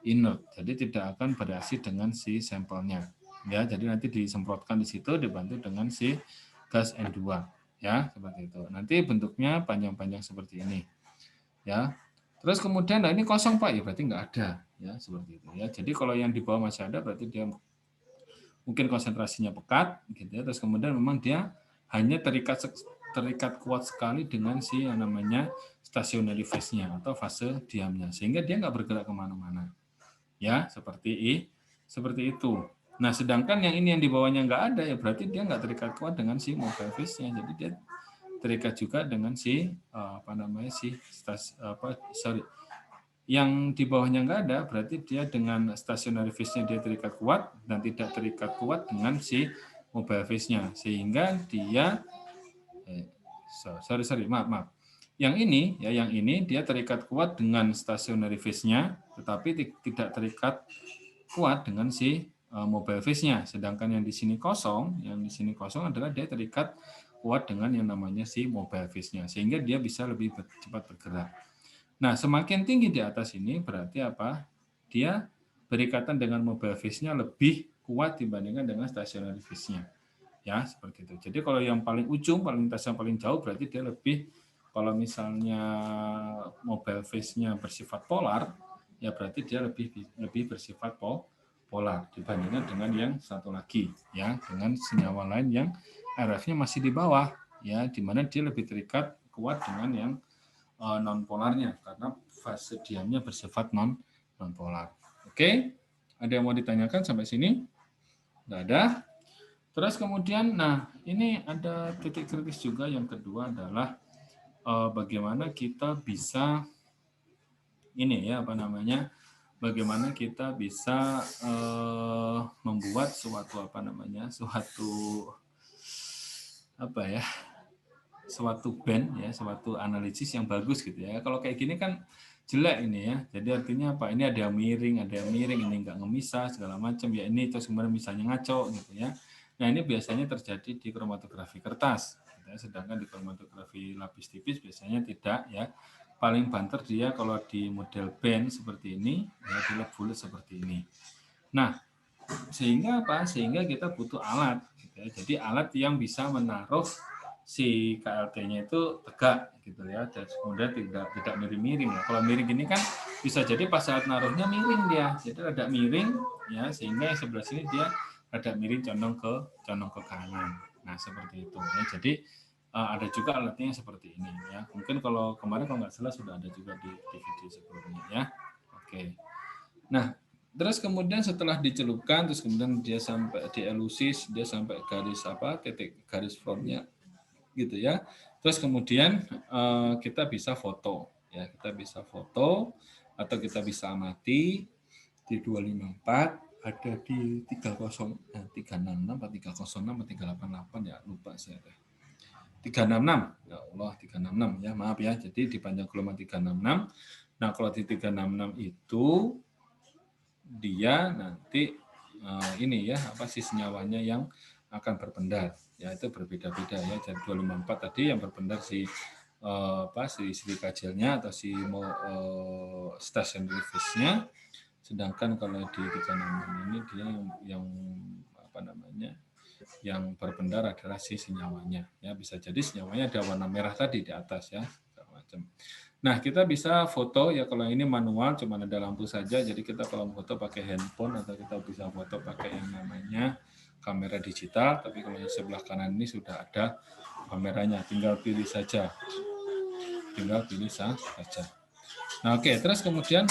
inert, jadi tidak akan bereaksi dengan si sampelnya. Ya, jadi nanti disemprotkan di situ dibantu dengan si gas N2. Ya, seperti itu. Nanti bentuknya panjang-panjang seperti ini. Ya. Terus kemudian, nah ini kosong Pak, ya berarti nggak ada, ya seperti itu ya. Jadi kalau yang di bawah masih ada, berarti dia mungkin konsentrasinya pekat, gitu ya. Terus kemudian memang dia hanya terikat terikat kuat sekali dengan si yang namanya stationary phase-nya atau fase diamnya, sehingga dia nggak bergerak kemana-mana. Ya, seperti itu. Nah, sedangkan yang ini yang di bawahnya nggak ada, ya berarti dia nggak terikat kuat dengan si mobile phase-nya. Jadi dia terikat juga dengan si yang di bawahnya nggak ada, berarti dia dengan stationary phase-nya dia terikat kuat dan tidak terikat kuat dengan si mobile phase-nya, sehingga dia maaf. Yang ini dia terikat kuat dengan stationary phase-nya, tetapi tidak terikat kuat dengan si mobile phase-nya. Sedangkan yang di sini kosong adalah dia terikat kuat dengan yang namanya si mobile phase-nya, sehingga dia bisa lebih cepat bergerak. Nah, semakin tinggi di atas ini berarti apa? Dia berikatan dengan mobile phase-nya lebih kuat dibandingkan dengan stationary phase-nya. Ya, seperti itu. Jadi kalau yang paling ujung, paling lintas yang paling jauh berarti dia lebih, kalau misalnya mobile phase-nya bersifat polar, ya berarti dia lebih bersifat polar dibandingkan dengan yang satu lagi, ya, dengan senyawa lain yang RF-nya masih di bawah, ya, di mana dia lebih terikat kuat dengan yang non polarnya karena fase diamnya bersifat non polar. Oke, ada yang mau ditanyakan sampai sini? Nggak ada. Terus kemudian, nah ini ada titik kritis juga yang kedua adalah bagaimana kita bisa bagaimana kita bisa membuat suatu band ya, suatu analisis yang bagus gitu ya. Kalau kayak gini kan jelek ini ya. Jadi artinya apa? Ini ada yang miring, ini nggak ngemisah segala macam ya, ini terus kemudian misalnya ngaco gitu ya. Nah, ini biasanya terjadi di kromatografi kertas gitu ya. Sedangkan di kromatografi lapis tipis biasanya tidak ya. Paling banter dia kalau di model band seperti ini ya, di bulat seperti ini. Nah, sehingga apa? Sehingga kita butuh alat gitu ya. Jadi alat yang bisa menaruh si KLT-nya itu tegak gitu ya, dan kemudian tidak miring-miring ya. Kalau miring gini kan bisa jadi pas saat naruhnya miring dia, jadi ada miring ya, sehingga yang sebelah sini dia ada miring condong ke kanan. Nah, seperti itu ya. Jadi ada juga alatnya yang seperti ini ya. Mungkin kalau kemarin kalau nggak salah sudah ada juga di video sebelumnya ya. Oke. Nah, terus kemudian setelah dicelupkan, terus kemudian dia sampai di elusis, dia sampai titik garis frontnya gitu ya. Terus kemudian kita bisa foto ya, atau kita bisa amati di 254, ada di 366 atau 306 atau 388 ya, lupa saya deh. 366 ya Allah, 366 ya, maaf ya. Jadi di panjang gelombang 366. Nah, kalau di 366 itu dia nanti si senyawanya yang akan berpendar ya, itu berbeda-beda ya. Dari 254 tadi yang berpendar si silika gelnya atau si stationary phase-nya, sedangkan kalau di 366 ini dia yang berpendar adalah si senyawanya ya. Bisa jadi senyawanya ada warna merah tadi di atas ya, macam. Nah, kita bisa foto ya, kalau ini manual cuma ada lampu saja, jadi kita kalau foto pakai handphone atau kita bisa foto pakai yang namanya kamera digital, tapi kalau yang sebelah kanan ini sudah ada kameranya, tinggal pilih saja. Nah, oke, terus kemudian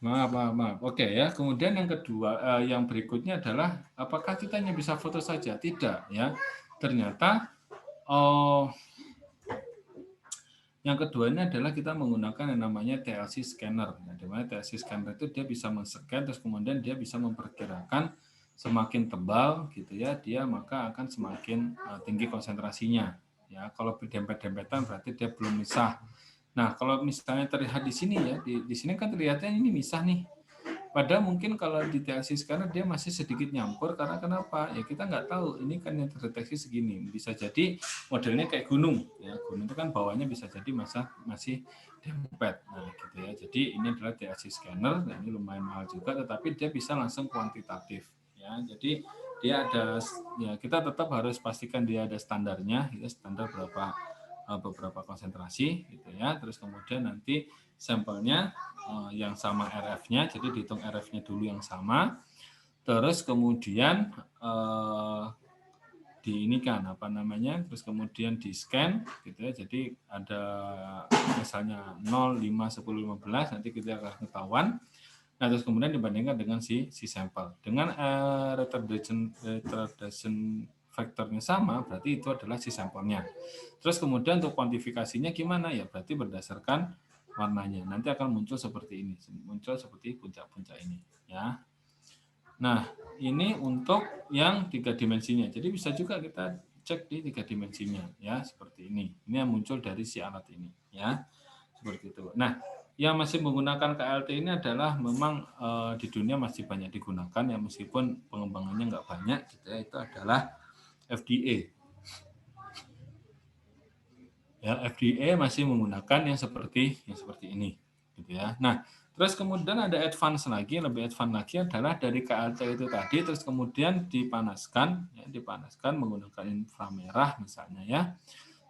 Maaf. Oke ya. Kemudian yang kedua, yang berikutnya adalah apakah kita hanya bisa foto saja? Tidak ya. Ternyata yang kedua ini adalah kita menggunakan yang namanya TLC scanner. Nah, di mana TLC scanner itu dia bisa men-scan, terus kemudian dia bisa memperkirakan semakin tebal gitu ya, dia maka akan semakin tinggi konsentrasinya. Ya, kalau berdempet-dempetan berarti dia belum misah. Nah, kalau misalnya terlihat di sini ya, di sini kan terlihatnya ini misah nih. Padahal mungkin kalau di TLC scanner dia masih sedikit nyampur, karena kenapa? Ya kita nggak tahu, ini kan yang terdeteksi segini. Bisa jadi modelnya kayak gunung. Ya, gunung itu kan bawahnya bisa jadi masih dempet. Nah, gitu ya. Jadi ini adalah TLC scanner, dan ini lumayan mahal juga, tetapi dia bisa langsung kuantitatif. Ya, jadi dia ada, ya kita tetap harus pastikan dia ada standarnya, itu standar beberapa konsentrasi gitu ya. Terus kemudian nanti sampelnya yang sama RF-nya, jadi dihitung RF-nya dulu yang sama. Terus kemudian terus kemudian di scan gitu ya. Jadi ada misalnya 0, 5, 10, 15, nanti kita akan ketahuan. Nah, terus kemudian dibandingkan dengan si sampel. Dengan retardation faktornya sama, berarti itu adalah si sampelnya. Terus kemudian untuk kuantifikasinya gimana? Ya berarti berdasarkan warnanya. Nanti akan muncul seperti ini, muncul seperti puncak-puncak ini, ya. Nah, ini untuk yang 3 dimensinya. Jadi bisa juga kita cek di 3 dimensinya, ya, seperti ini. Ini yang muncul dari si alat ini, ya. Seperti itu. Nah, yang masih menggunakan KLT ini adalah memang di dunia masih banyak digunakan ya, meskipun pengembangannya nggak banyak gitu ya, itu adalah FDA. Ya, FDA masih menggunakan yang seperti ini gitu ya. Nah, terus kemudian ada advance lagi, lebih advance lagi adalah dari KLT itu tadi, terus kemudian dipanaskan menggunakan inframerah misalnya ya.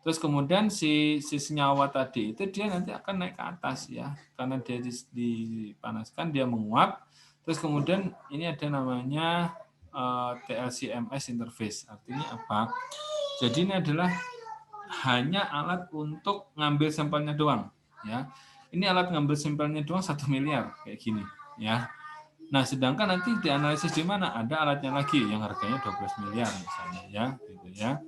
Terus kemudian si senyawa tadi itu dia nanti akan naik ke atas ya, karena dia dipanaskan dia menguap. Terus kemudian ini ada namanya TLC-MS interface. Artinya apa? Jadi ini adalah hanya alat untuk ngambil sampelnya doang ya. Ini alat ngambil sampelnya doang 1 miliar kayak gini ya. Nah, sedangkan nanti dianalisis di mana? Ada alatnya lagi yang harganya 12 miliar misalnya ya, gitu ya.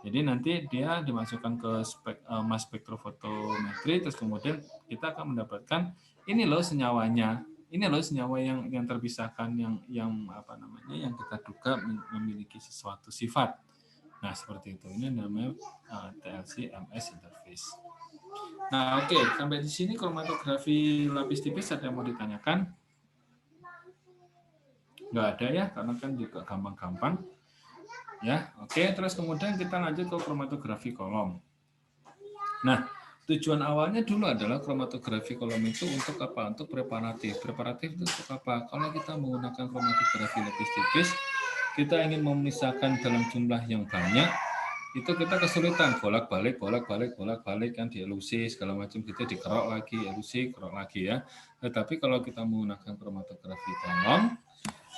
Jadi nanti dia dimasukkan ke mass spektrofotometri, terus kemudian kita akan mendapatkan ini loh senyawanya, ini loh senyawa yang terpisahkan, yang kita duga memiliki sesuatu sifat. Nah seperti itu, ini namanya TLC-MS interface. Nah oke, sampai di sini kromatografi lapis tipis ada yang mau ditanyakan? Nggak ada ya, karena kan juga gampang-gampang. Ya, oke. Terus kemudian kita lanjut ke kromatografi kolom. Nah, tujuan awalnya dulu adalah kromatografi kolom itu untuk apa? Untuk preparatif. Preparatif itu untuk apa? Kalau kita menggunakan kromatografi lapis tipis, kita ingin memisahkan dalam jumlah yang banyak, itu kita kesulitan bolak-balik kan dielusi segala macam, kita dikerok lagi, elusi, kerok lagi ya. Tetapi kalau kita menggunakan kromatografi kolom,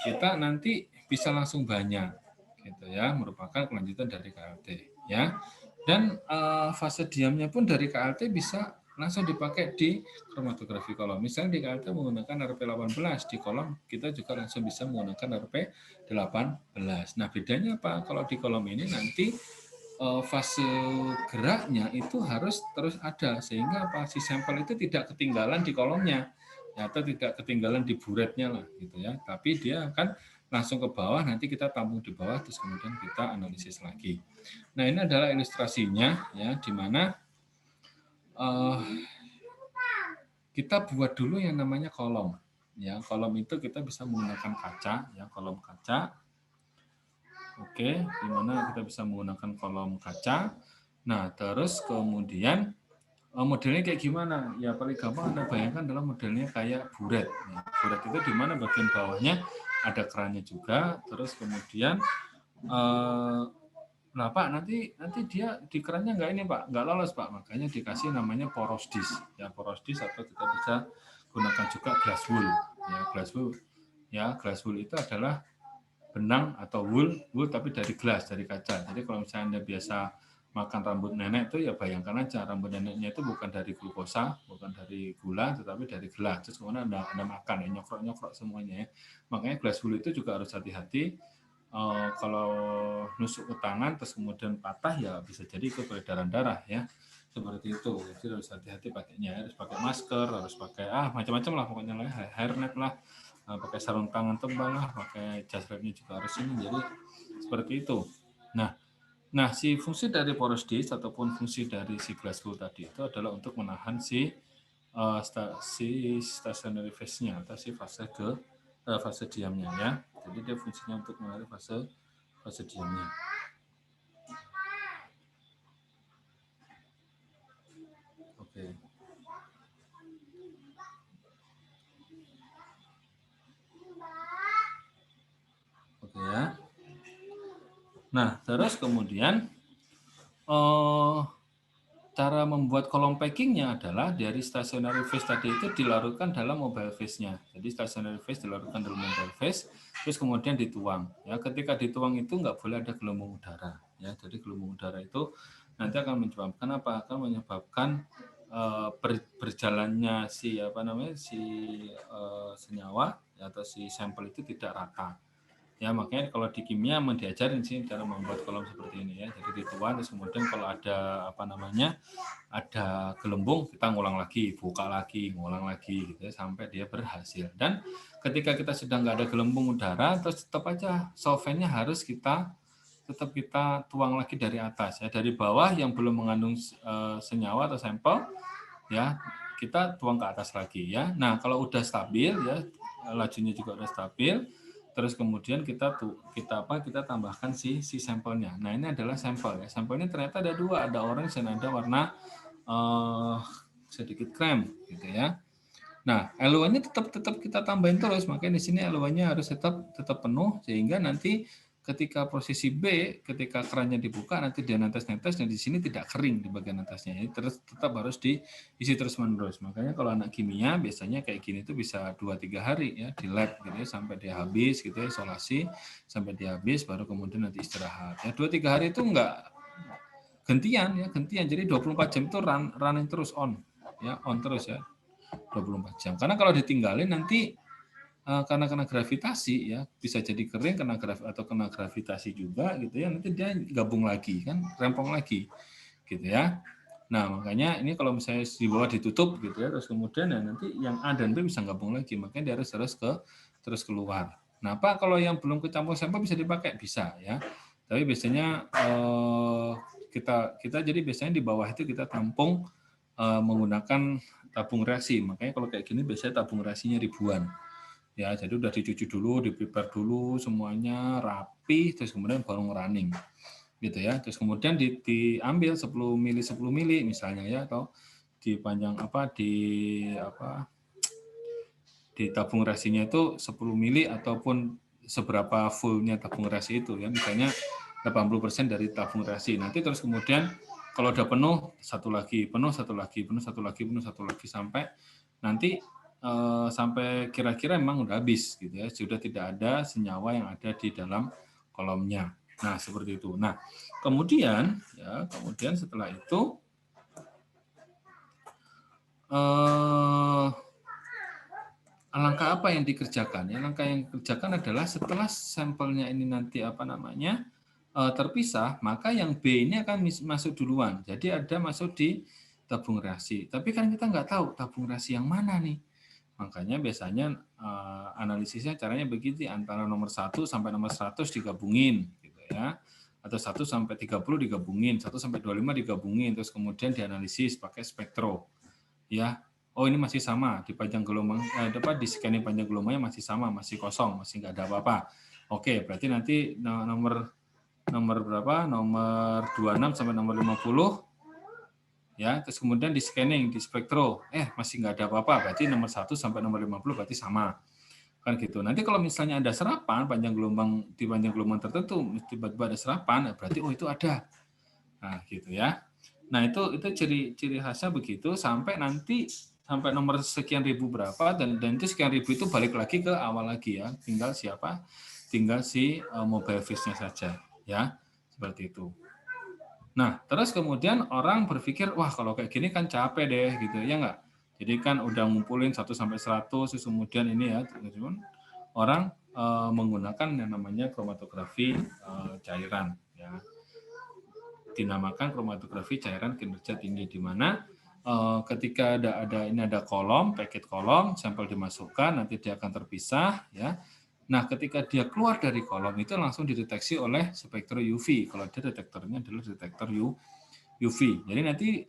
kita nanti bisa langsung banyak. Gitu ya, merupakan kelanjutan dari KLT ya. Dan fase diamnya pun dari KLT bisa langsung dipakai di kromatografi kolom. Misalnya di KLT menggunakan RP18, di kolom kita juga langsung bisa menggunakan RP18. Nah, bedanya apa? Kalau di kolom ini nanti fase geraknya itu harus terus ada, sehingga apa? Si sampel itu tidak ketinggalan di kolomnya ya, atau tidak ketinggalan di buretnya lah gitu ya. Tapi dia akan langsung ke bawah, nanti kita tampung di bawah, terus kemudian kita analisis lagi. Nah, ini adalah ilustrasinya ya, di mana kita buat dulu yang namanya kolom. Ya, kolom itu kita bisa menggunakan kaca, ya, kolom kaca. Oke, di mana kita bisa menggunakan kolom kaca. Nah, terus kemudian modelnya kayak gimana? Ya paling gampang Anda bayangkan adalah modelnya kayak buret. Nah, buret itu di mana bagian bawahnya ada kerannya juga, terus kemudian nah Pak, nanti dia di kerannya nggak lolos Pak, makanya dikasih namanya poros disk. Ya poros disk, atau kita bisa gunakan juga glass wool. Ya glass wool itu adalah benang atau wool tapi dari gelas, dari kaca. Jadi kalau misalnya Anda biasa makan rambut nenek itu ya bayangkan aja rambut neneknya itu bukan dari glukosa, bukan dari gula, tetapi dari gelas. Terus kemudian Anda makan ya, nyokrok semuanya ya. Makanya gelas wool itu juga harus hati-hati. Kalau nusuk ke tangan terus kemudian patah ya bisa jadi ikut peredaran darah ya. Seperti itu. Jadi harus hati-hati pakainya, harus pakai masker, harus pakai macam-macam lah pokoknya lah, hairnet lah, pakai sarung tangan tebal lah, pakai jas labnya juga harus ini. Jadi seperti itu. Nah, si fungsi dari poros disk ataupun fungsi dari si glass wool tadi itu adalah untuk menahan si stationary phase-nya atau si fase diamnya ya. Jadi dia fungsinya untuk menahan fase diamnya. Oke. Oke ya. Nah, terus kemudian cara membuat kolom packingnya adalah dari stationary phase tadi itu dilarutkan dalam mobile phase-nya. Jadi stationary phase dilarutkan dalam mobile phase, terus kemudian dituang. Ya, ketika dituang itu nggak boleh ada gelembung udara. Ya, jadi gelembung udara itu nanti akan menyebabkan apa? Akan menyebabkan berjalannya si senyawa atau si sampel itu tidak rata. Ya, makanya kalau di kimia diajarin sih cara membuat kolom seperti ini ya. Jadi dituang, terus kemudian kalau ada ada gelembung, kita ngulang lagi, buka lagi, ngulang lagi gitu ya, sampai dia berhasil. Dan ketika kita sudah nggak ada gelembung udara, terus tetap aja solventnya harus kita tuang lagi dari atas ya, dari bawah yang belum mengandung senyawa atau sampel ya, kita tuang ke atas lagi ya. Nah, kalau udah stabil ya, lajunya juga udah stabil, terus kemudian kita tambahkan si sampelnya. Nah, ini adalah sampel ya. Sampelnya ternyata ada dua, ada orange dan ada warna sedikit krem gitu ya. Nah, LO-nya tetap kita tambahin terus, makanya di sini LO-nya harus tetap penuh sehingga nanti ketika posisi B, ketika kerannya dibuka nanti dia netes-netes dan di sini tidak kering di bagian atasnya. Jadi terus tetap harus diisi terus-menerus. Makanya kalau anak kimia biasanya kayak gini tuh bisa 2-3 hari ya di lab gitu ya, sampai dia habis gitu ya, isolasi sampai dia habis baru kemudian nanti istirahat. Ya 2-3 hari itu enggak gantian. Jadi 24 jam itu running terus on terus ya. 24 jam. Karena kalau ditinggalin nanti karena kena gravitasi ya, bisa jadi kering kena gravitasi juga gitu ya, nanti dia gabung lagi kan, rempong lagi gitu ya. Nah, makanya ini kalau misalnya di bawah ditutup gitu ya, terus kemudian ya nanti yang A dan B bisa gabung lagi, makanya dia harus terus keluar. Nah, Pak, kalau yang belum kecampur sampel bisa dipakai? Bisa ya. Tapi biasanya kita jadi biasanya di bawah itu kita tampung menggunakan tabung reaksi. Makanya kalau kayak gini biasanya tabung reaksinya ribuan. Ya, jadi udah dicuci dulu, di-prepare dulu semuanya rapi, terus kemudian baru running. Gitu ya. Terus kemudian diambil 10 mili misalnya ya, atau di panjang di tabung reaksinya itu 10 mili ataupun seberapa fullnya tabung reaksi itu ya, misalnya 80% dari tabung reaksi. Nanti terus kemudian kalau udah penuh satu lagi sampai nanti sampai kira-kira memang udah habis gitu ya, sudah tidak ada senyawa yang ada di dalam kolomnya. Nah, seperti itu. Nah, kemudian setelah itu langkah apa yang dikerjakan? Ya, langkah yang dikerjakan adalah setelah sampelnya ini nanti terpisah, maka yang B ini akan masuk duluan. Jadi ada masuk di tabung reaksi. Tapi kan kita nggak tahu tabung reaksi yang mana nih. Makanya biasanya analisisnya caranya begitu, antara nomor 1 sampai nomor 100 digabungin gitu ya. Atau 1 sampai 30 digabungin, 1 sampai 25 digabungin, terus kemudian dianalisis pakai spektro. Ya. Oh, ini masih sama di panjang gelombang di scanning panjang gelombangnya masih sama, masih kosong, masih nggak ada apa-apa. Oke, berarti nanti nomor berapa? Nomor 26 sampai nomor 50 ya, terus kemudian di scanning di spektro masih nggak ada apa-apa, berarti nomor 1 sampai nomor 50 berarti sama kan gitu. Nanti kalau misalnya ada serapan di panjang gelombang tertentu tiba-tiba ada serapan, berarti itu ada. Nah gitu ya. Nah itu ciri khasnya begitu sampai nomor sekian ribu berapa, dan itu sekian ribu itu balik lagi ke awal lagi ya, tinggal si mobile phase-nya saja ya, seperti itu. Nah, terus kemudian orang berpikir, wah kalau kayak gini kan capek deh gitu ya nggak? Jadi kan udah ngumpulin 1 sampai 100, terus kemudian ini ya, orang menggunakan yang namanya kromatografi cairan ya. Dinamakan kromatografi cairan kinerja tinggi, di mana ketika ada kolom, paket kolom, sampel dimasukkan, nanti dia akan terpisah ya. Nah, ketika dia keluar dari kolom itu langsung dideteksi oleh spektro UV. Kalau dia detektornya adalah detektor UV. Jadi nanti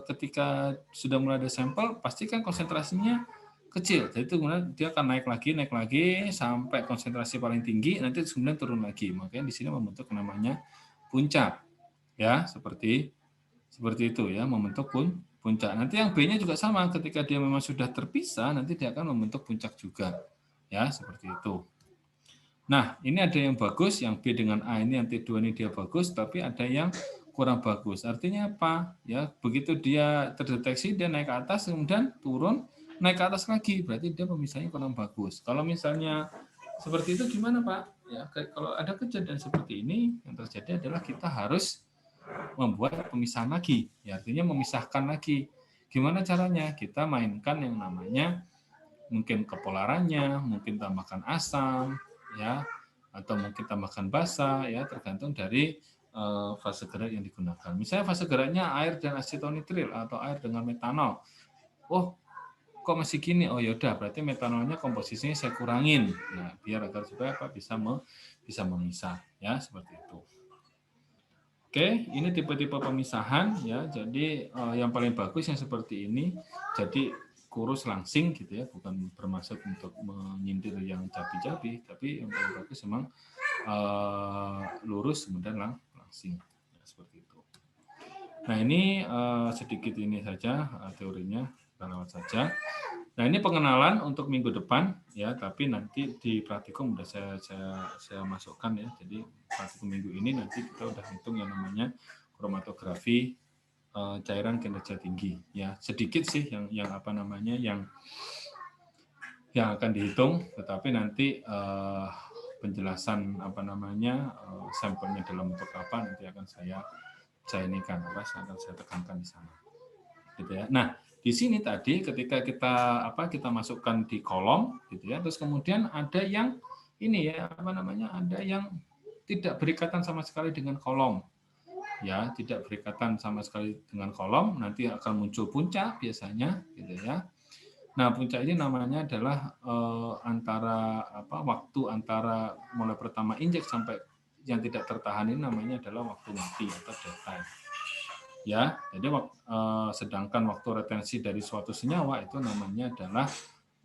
ketika sudah mulai ada sampel, pastikan konsentrasinya kecil. Jadi itu kemudian dia akan naik lagi sampai konsentrasi paling tinggi, nanti kemudian turun lagi. Makanya di sini membentuk namanya puncak. Ya, seperti itu ya, membentuk puncak. Nanti yang B-nya juga sama, ketika dia memang sudah terpisah, nanti dia akan membentuk puncak juga. Ya, seperti itu. Nah, ini ada yang bagus, yang B dengan A ini, yang T2 ini dia bagus, tapi ada yang kurang bagus. Artinya apa? Ya, begitu dia terdeteksi, dia naik ke atas, kemudian turun, naik ke atas lagi, berarti dia pemisahnya kurang bagus. Kalau misalnya seperti itu gimana, Pak? Ya, kalau ada kejadian seperti ini, yang terjadi adalah kita harus membuat pemisahan lagi. Ya, artinya memisahkan lagi. Gimana caranya? Kita mainkan yang namanya mungkin kepolarannya, mungkin tambahkan asam, ya, atau mungkin tambahkan basa, ya, tergantung dari fase gerak yang digunakan. Misalnya fase geraknya air dan asitonitril atau air dengan metanol. Oh, kok masih gini? Oh yaudah, berarti metanolnya komposisinya saya kurangin. Nah, biar agar supaya apa bisa memisah, ya, seperti itu. Oke, ini tipe-tipe pemisahan, ya. Jadi yang paling bagus yang seperti ini. Jadi kurus langsing gitu ya, bukan bermaksud untuk menyindir yang cabi-cabi, tapi yang paling bagus memang lurus kemudian langsing, ya, seperti itu. Nah ini sedikit ini saja teorinya, kita lewat saja. Nah ini pengenalan untuk minggu depan ya, tapi nanti di praktikum udah saya masukkan ya. Jadi praktikum minggu ini nanti kita udah hitung yang namanya kromatografi cairan kinerja tinggi ya. Sedikit sih yang apa namanya yang akan dihitung, tetapi nanti penjelasan apa namanya sampelnya dalam bentuk apa nanti akan saya inikan, akan saya tekankan di sana. Gitu ya. Nah, di sini tadi ketika kita masukkan di kolom gitu ya, terus kemudian ada yang ini ya, apa namanya? Ada yang tidak berikatan sama sekali dengan kolom. Ya, tidak berikatan sama sekali dengan kolom, nanti akan muncul puncak biasanya gitu ya. Nah, puncak ini namanya adalah antara waktu antara mulai pertama injek sampai yang tidak tertahan ini namanya adalah waktu mati atau dead time. Ya, jadi sedangkan waktu retensi dari suatu senyawa itu namanya adalah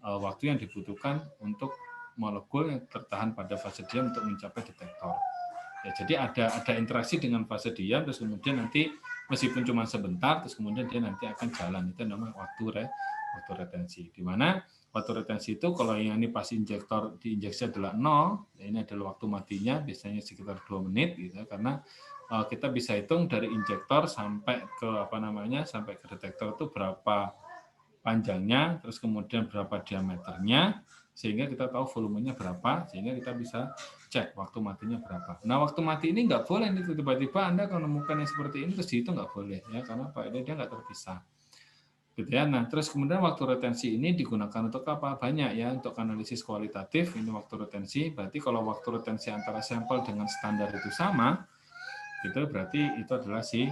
waktu yang dibutuhkan untuk molekul yang tertahan pada fase diam untuk mencapai detektor. Ya, jadi ada interaksi dengan fase diam, terus kemudian nanti meskipun cuma sebentar, terus kemudian dia nanti akan jalan. Itu namanya waktu retensi. Di mana waktu retensi itu kalau yang ini pas diinjeksi adalah 0, ya ini adalah waktu matinya, biasanya sekitar 2 menit gitu, karena kita bisa hitung dari injektor sampai ke sampai ke detektor itu berapa panjangnya, terus kemudian berapa diameternya, sehingga kita tahu volumenya berapa, sehingga kita bisa cek waktu matinya berapa. Nah, waktu mati ini nggak boleh nih tiba-tiba Anda kalau menemukan yang seperti ini terus dihitung nggak boleh ya, karena apa? Dia nggak terpisah. Gitu ya. Nah, terus kemudian waktu retensi ini digunakan untuk apa? Banyak ya, untuk analisis kualitatif ini waktu retensi. Berarti kalau waktu retensi antara sampel dengan standar itu sama, itu berarti itu adalah si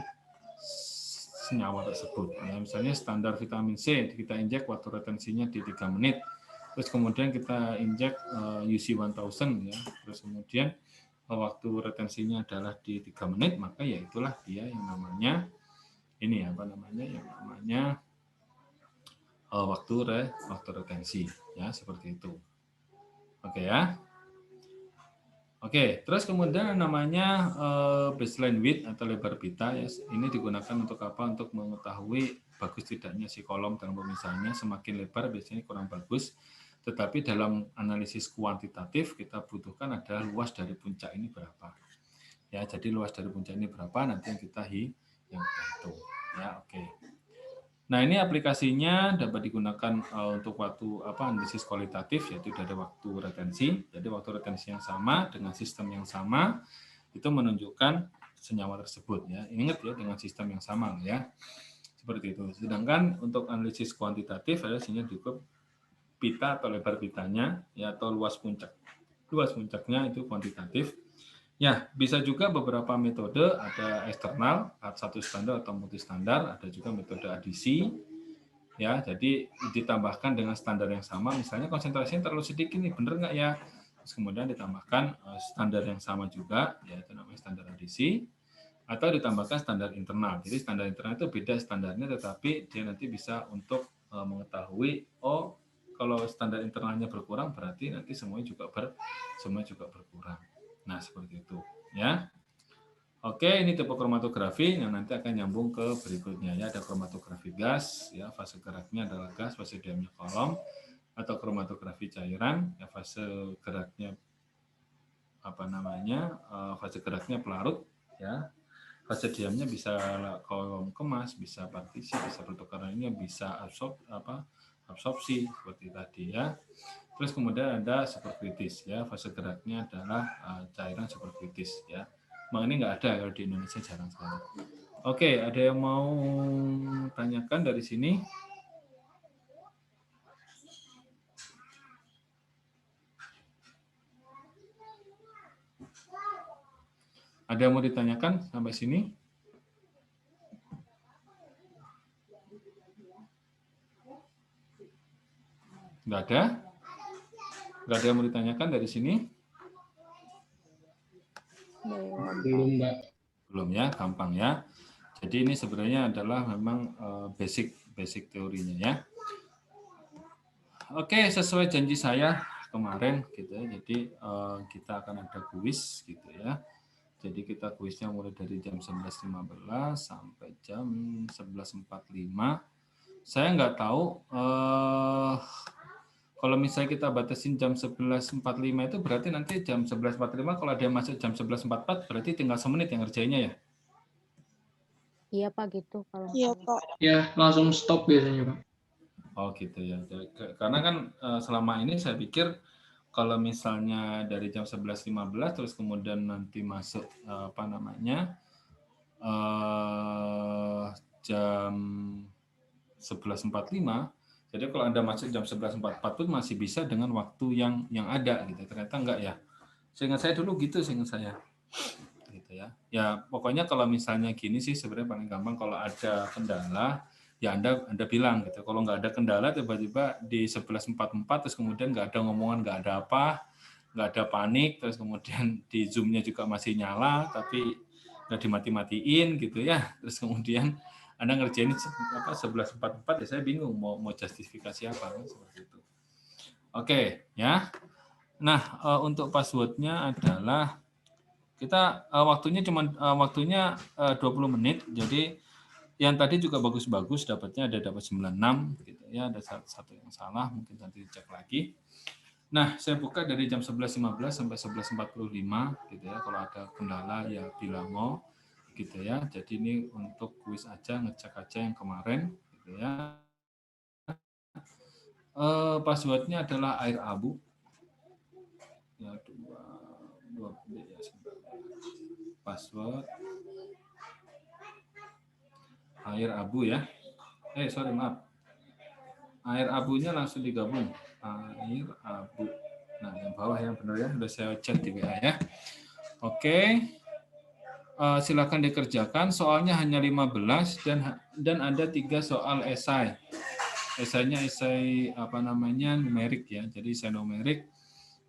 senyawa tersebut. Ya, misalnya standar vitamin C kita injek waktu retensinya di 3 menit. Terus kemudian kita injek UC 1000 ya. Terus kemudian waktu retensinya adalah di 3 menit, maka ya itulah dia yang namanya ini yang namanya waktu retensi ya, seperti itu. Oke ya. Oke, terus kemudian namanya baseline width atau lebar pita ya. Ini digunakan untuk apa? Untuk mengetahui bagus tidaknya si kolom dalam pemisahannya. Semakin lebar biasanya kurang bagus. Tetapi dalam analisis kuantitatif kita butuhkan adalah luas dari puncak ini berapa. Ya, jadi luas dari puncak ini berapa nanti yang kita hitung. Ya, oke. Nah, ini aplikasinya dapat digunakan untuk waktu analisis kualitatif, yaitu dari waktu retensi. Jadi waktu retensi yang sama dengan sistem yang sama itu menunjukkan senyawa tersebut ya. Ingat ya, dengan sistem yang sama ya. Seperti itu. Sedangkan untuk analisis kuantitatif adalah hanya cukup pita atau lebar pitanya ya, atau luas puncak. Luas puncaknya itu kuantitatif. Ya, bisa juga beberapa metode, ada eksternal, satu standar atau multi standar, ada juga metode adisi. Ya, jadi ditambahkan dengan standar yang sama, misalnya konsentrasinya terlalu sedikit nih, bener nggak ya? Terus kemudian ditambahkan standar yang sama juga, ya itu namanya standar adisi, atau ditambahkan standar internal. Jadi standar internal itu beda standarnya, tetapi dia nanti bisa untuk mengetahui, oh kalau standar internalnya berkurang, berarti nanti semuanya juga berkurang. Nah, seperti itu ya. Oke, ini tipe kromatografi yang nanti akan nyambung ke berikutnya ya. Ada kromatografi gas ya, fase geraknya adalah gas, fase diamnya kolom, atau kromatografi cairan ya, fase geraknya fase geraknya pelarut, ya. Fase diamnya bisa kolom kemas, bisa partisi, bisa pertukarannya, bisa absorpsi seperti tadi ya. Terus kemudian ada superkritis ya, fase geraknya adalah cairan superkritis ya. Memang ini nggak ada kalau di Indonesia, jarang sekali. Oke, ada yang mau tanyakan dari sini? Ada yang mau ditanyakan sampai sini? Nggak ada? Nggak ada yang mau ditanyakan dari sini? Belum, Mbak. Belum ya, gampang ya. Jadi ini sebenarnya adalah memang basic teorinya ya. Oke, sesuai janji saya kemarin gitu ya. Jadi kita akan ada kuis gitu ya. Jadi kita kuisnya mulai dari jam 11.15 sampai jam 11.45. Saya nggak tahu kalau misalnya kita batasin jam 11.45 itu berarti nanti jam 11.45 kalau ada yang masuk jam 11.44 berarti tinggal semenit yang ngerjainnya ya? Iya Pak gitu kalau Iya, Pak. Ya, langsung stop biasanya, Pak. Oh gitu ya. Karena kan selama ini saya pikir kalau misalnya dari jam 11.15 terus kemudian nanti masuk jam 11.45. Jadi kalau Anda masuk jam 11.44 pun masih bisa dengan waktu yang ada gitu. Ternyata enggak ya. Seingat saya dulu gitu, seingat saya. Gitu ya. Ya pokoknya kalau misalnya gini sih sebenarnya paling gampang kalau ada kendala ya Anda bilang gitu. Kalau nggak ada kendala tiba-tiba di 11.44 terus kemudian nggak ada ngomongan, nggak ada apa, nggak ada panik, terus kemudian di Zoom-nya juga masih nyala tapi nggak dimati-matiin gitu ya. Terus kemudian Anda ngerjain 11.44 ya saya bingung mau justifikasi apa kan seperti itu. Oke, ya. Nah, untuk password-nya adalah kita waktunya 20 menit. Jadi yang tadi juga bagus-bagus dapatnya dapat 96 gitu ya, ada satu yang salah mungkin nanti dicek lagi. Nah, saya buka dari jam 11.15 sampai 11.45 gitu ya. Kalau ada kendala ya bilang mau gitu ya. Jadi ini untuk kuis aja, ngecek aja yang kemarin gitu ya. Passwordnya adalah air abu. Ya, password air abu ya. Maaf. Air abunya langsung digabung. Air abu. Nah, yang bawah yang benar ya, sudah saya chat di WA ya. Oke. Silakan dikerjakan. Soalnya hanya 15 dan ada 3 soal esai. Esainya esai numerik ya. Jadi esai numerik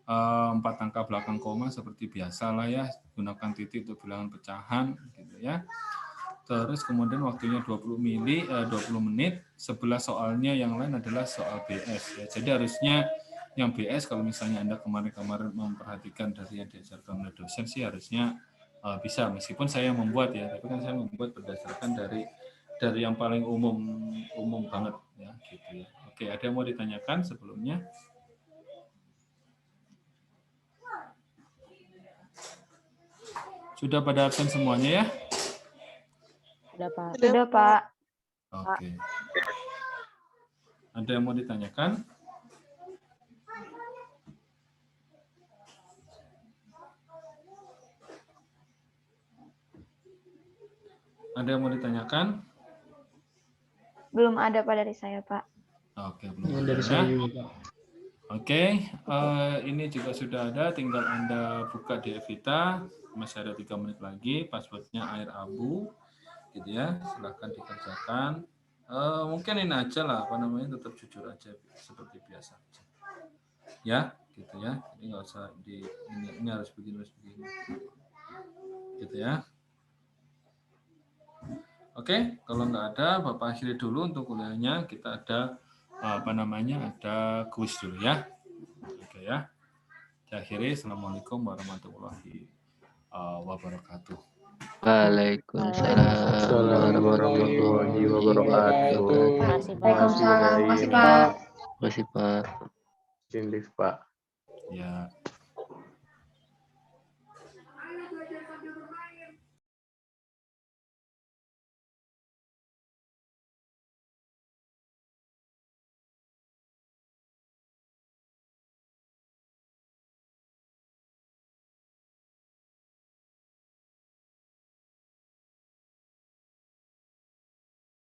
4 angka belakang koma seperti biasa lah ya. Gunakan titik untuk bilangan pecahan gitu ya. Terus kemudian waktunya 20 menit, 11 soalnya yang lain adalah soal BS. Ya. Jadi harusnya yang BS kalau misalnya Anda kemarin memperhatikan dari yang diajarkan oleh dosen sih harusnya bisa. Meskipun saya yang membuat ya, tapi kan saya membuat berdasarkan dari yang paling umum banget ya gitu ya. Oke, ada yang mau ditanyakan sebelumnya? Sudah pada absen semuanya ya? Sudah Pak. Sudah, Pak. Oke. Ada yang mau ditanyakan? Ada yang mau ditanyakan? Belum ada, Pak, dari saya, Pak. Oke, belum Ya, ada dari ya. saya juga, Pak. Oke, ini juga sudah ada. Tinggal Anda buka di Evita. Masih ada 3 menit lagi. Passwordnya air abu, gitu ya. Silahkan dikerjakan. Mungkin ini aja lah, tetap jujur aja seperti biasa. Ya, gitu ya. Jadi nggak usah ini harus begini, gitu ya. Oke, kalau nggak ada, Bapak akhiri dulu untuk kuliahnya. Kita ada ada kuis dulu ya. Oke ya. Saya akhiri. Assalamualaikum warahmatullahi wabarakatuh. Waalaikumsalam warahmatullahi wabarakatuh. Makasih Pak. Waalaikumsalam. Makasih, Pak. Makasih Pak. Izin lift, Pak. Ya.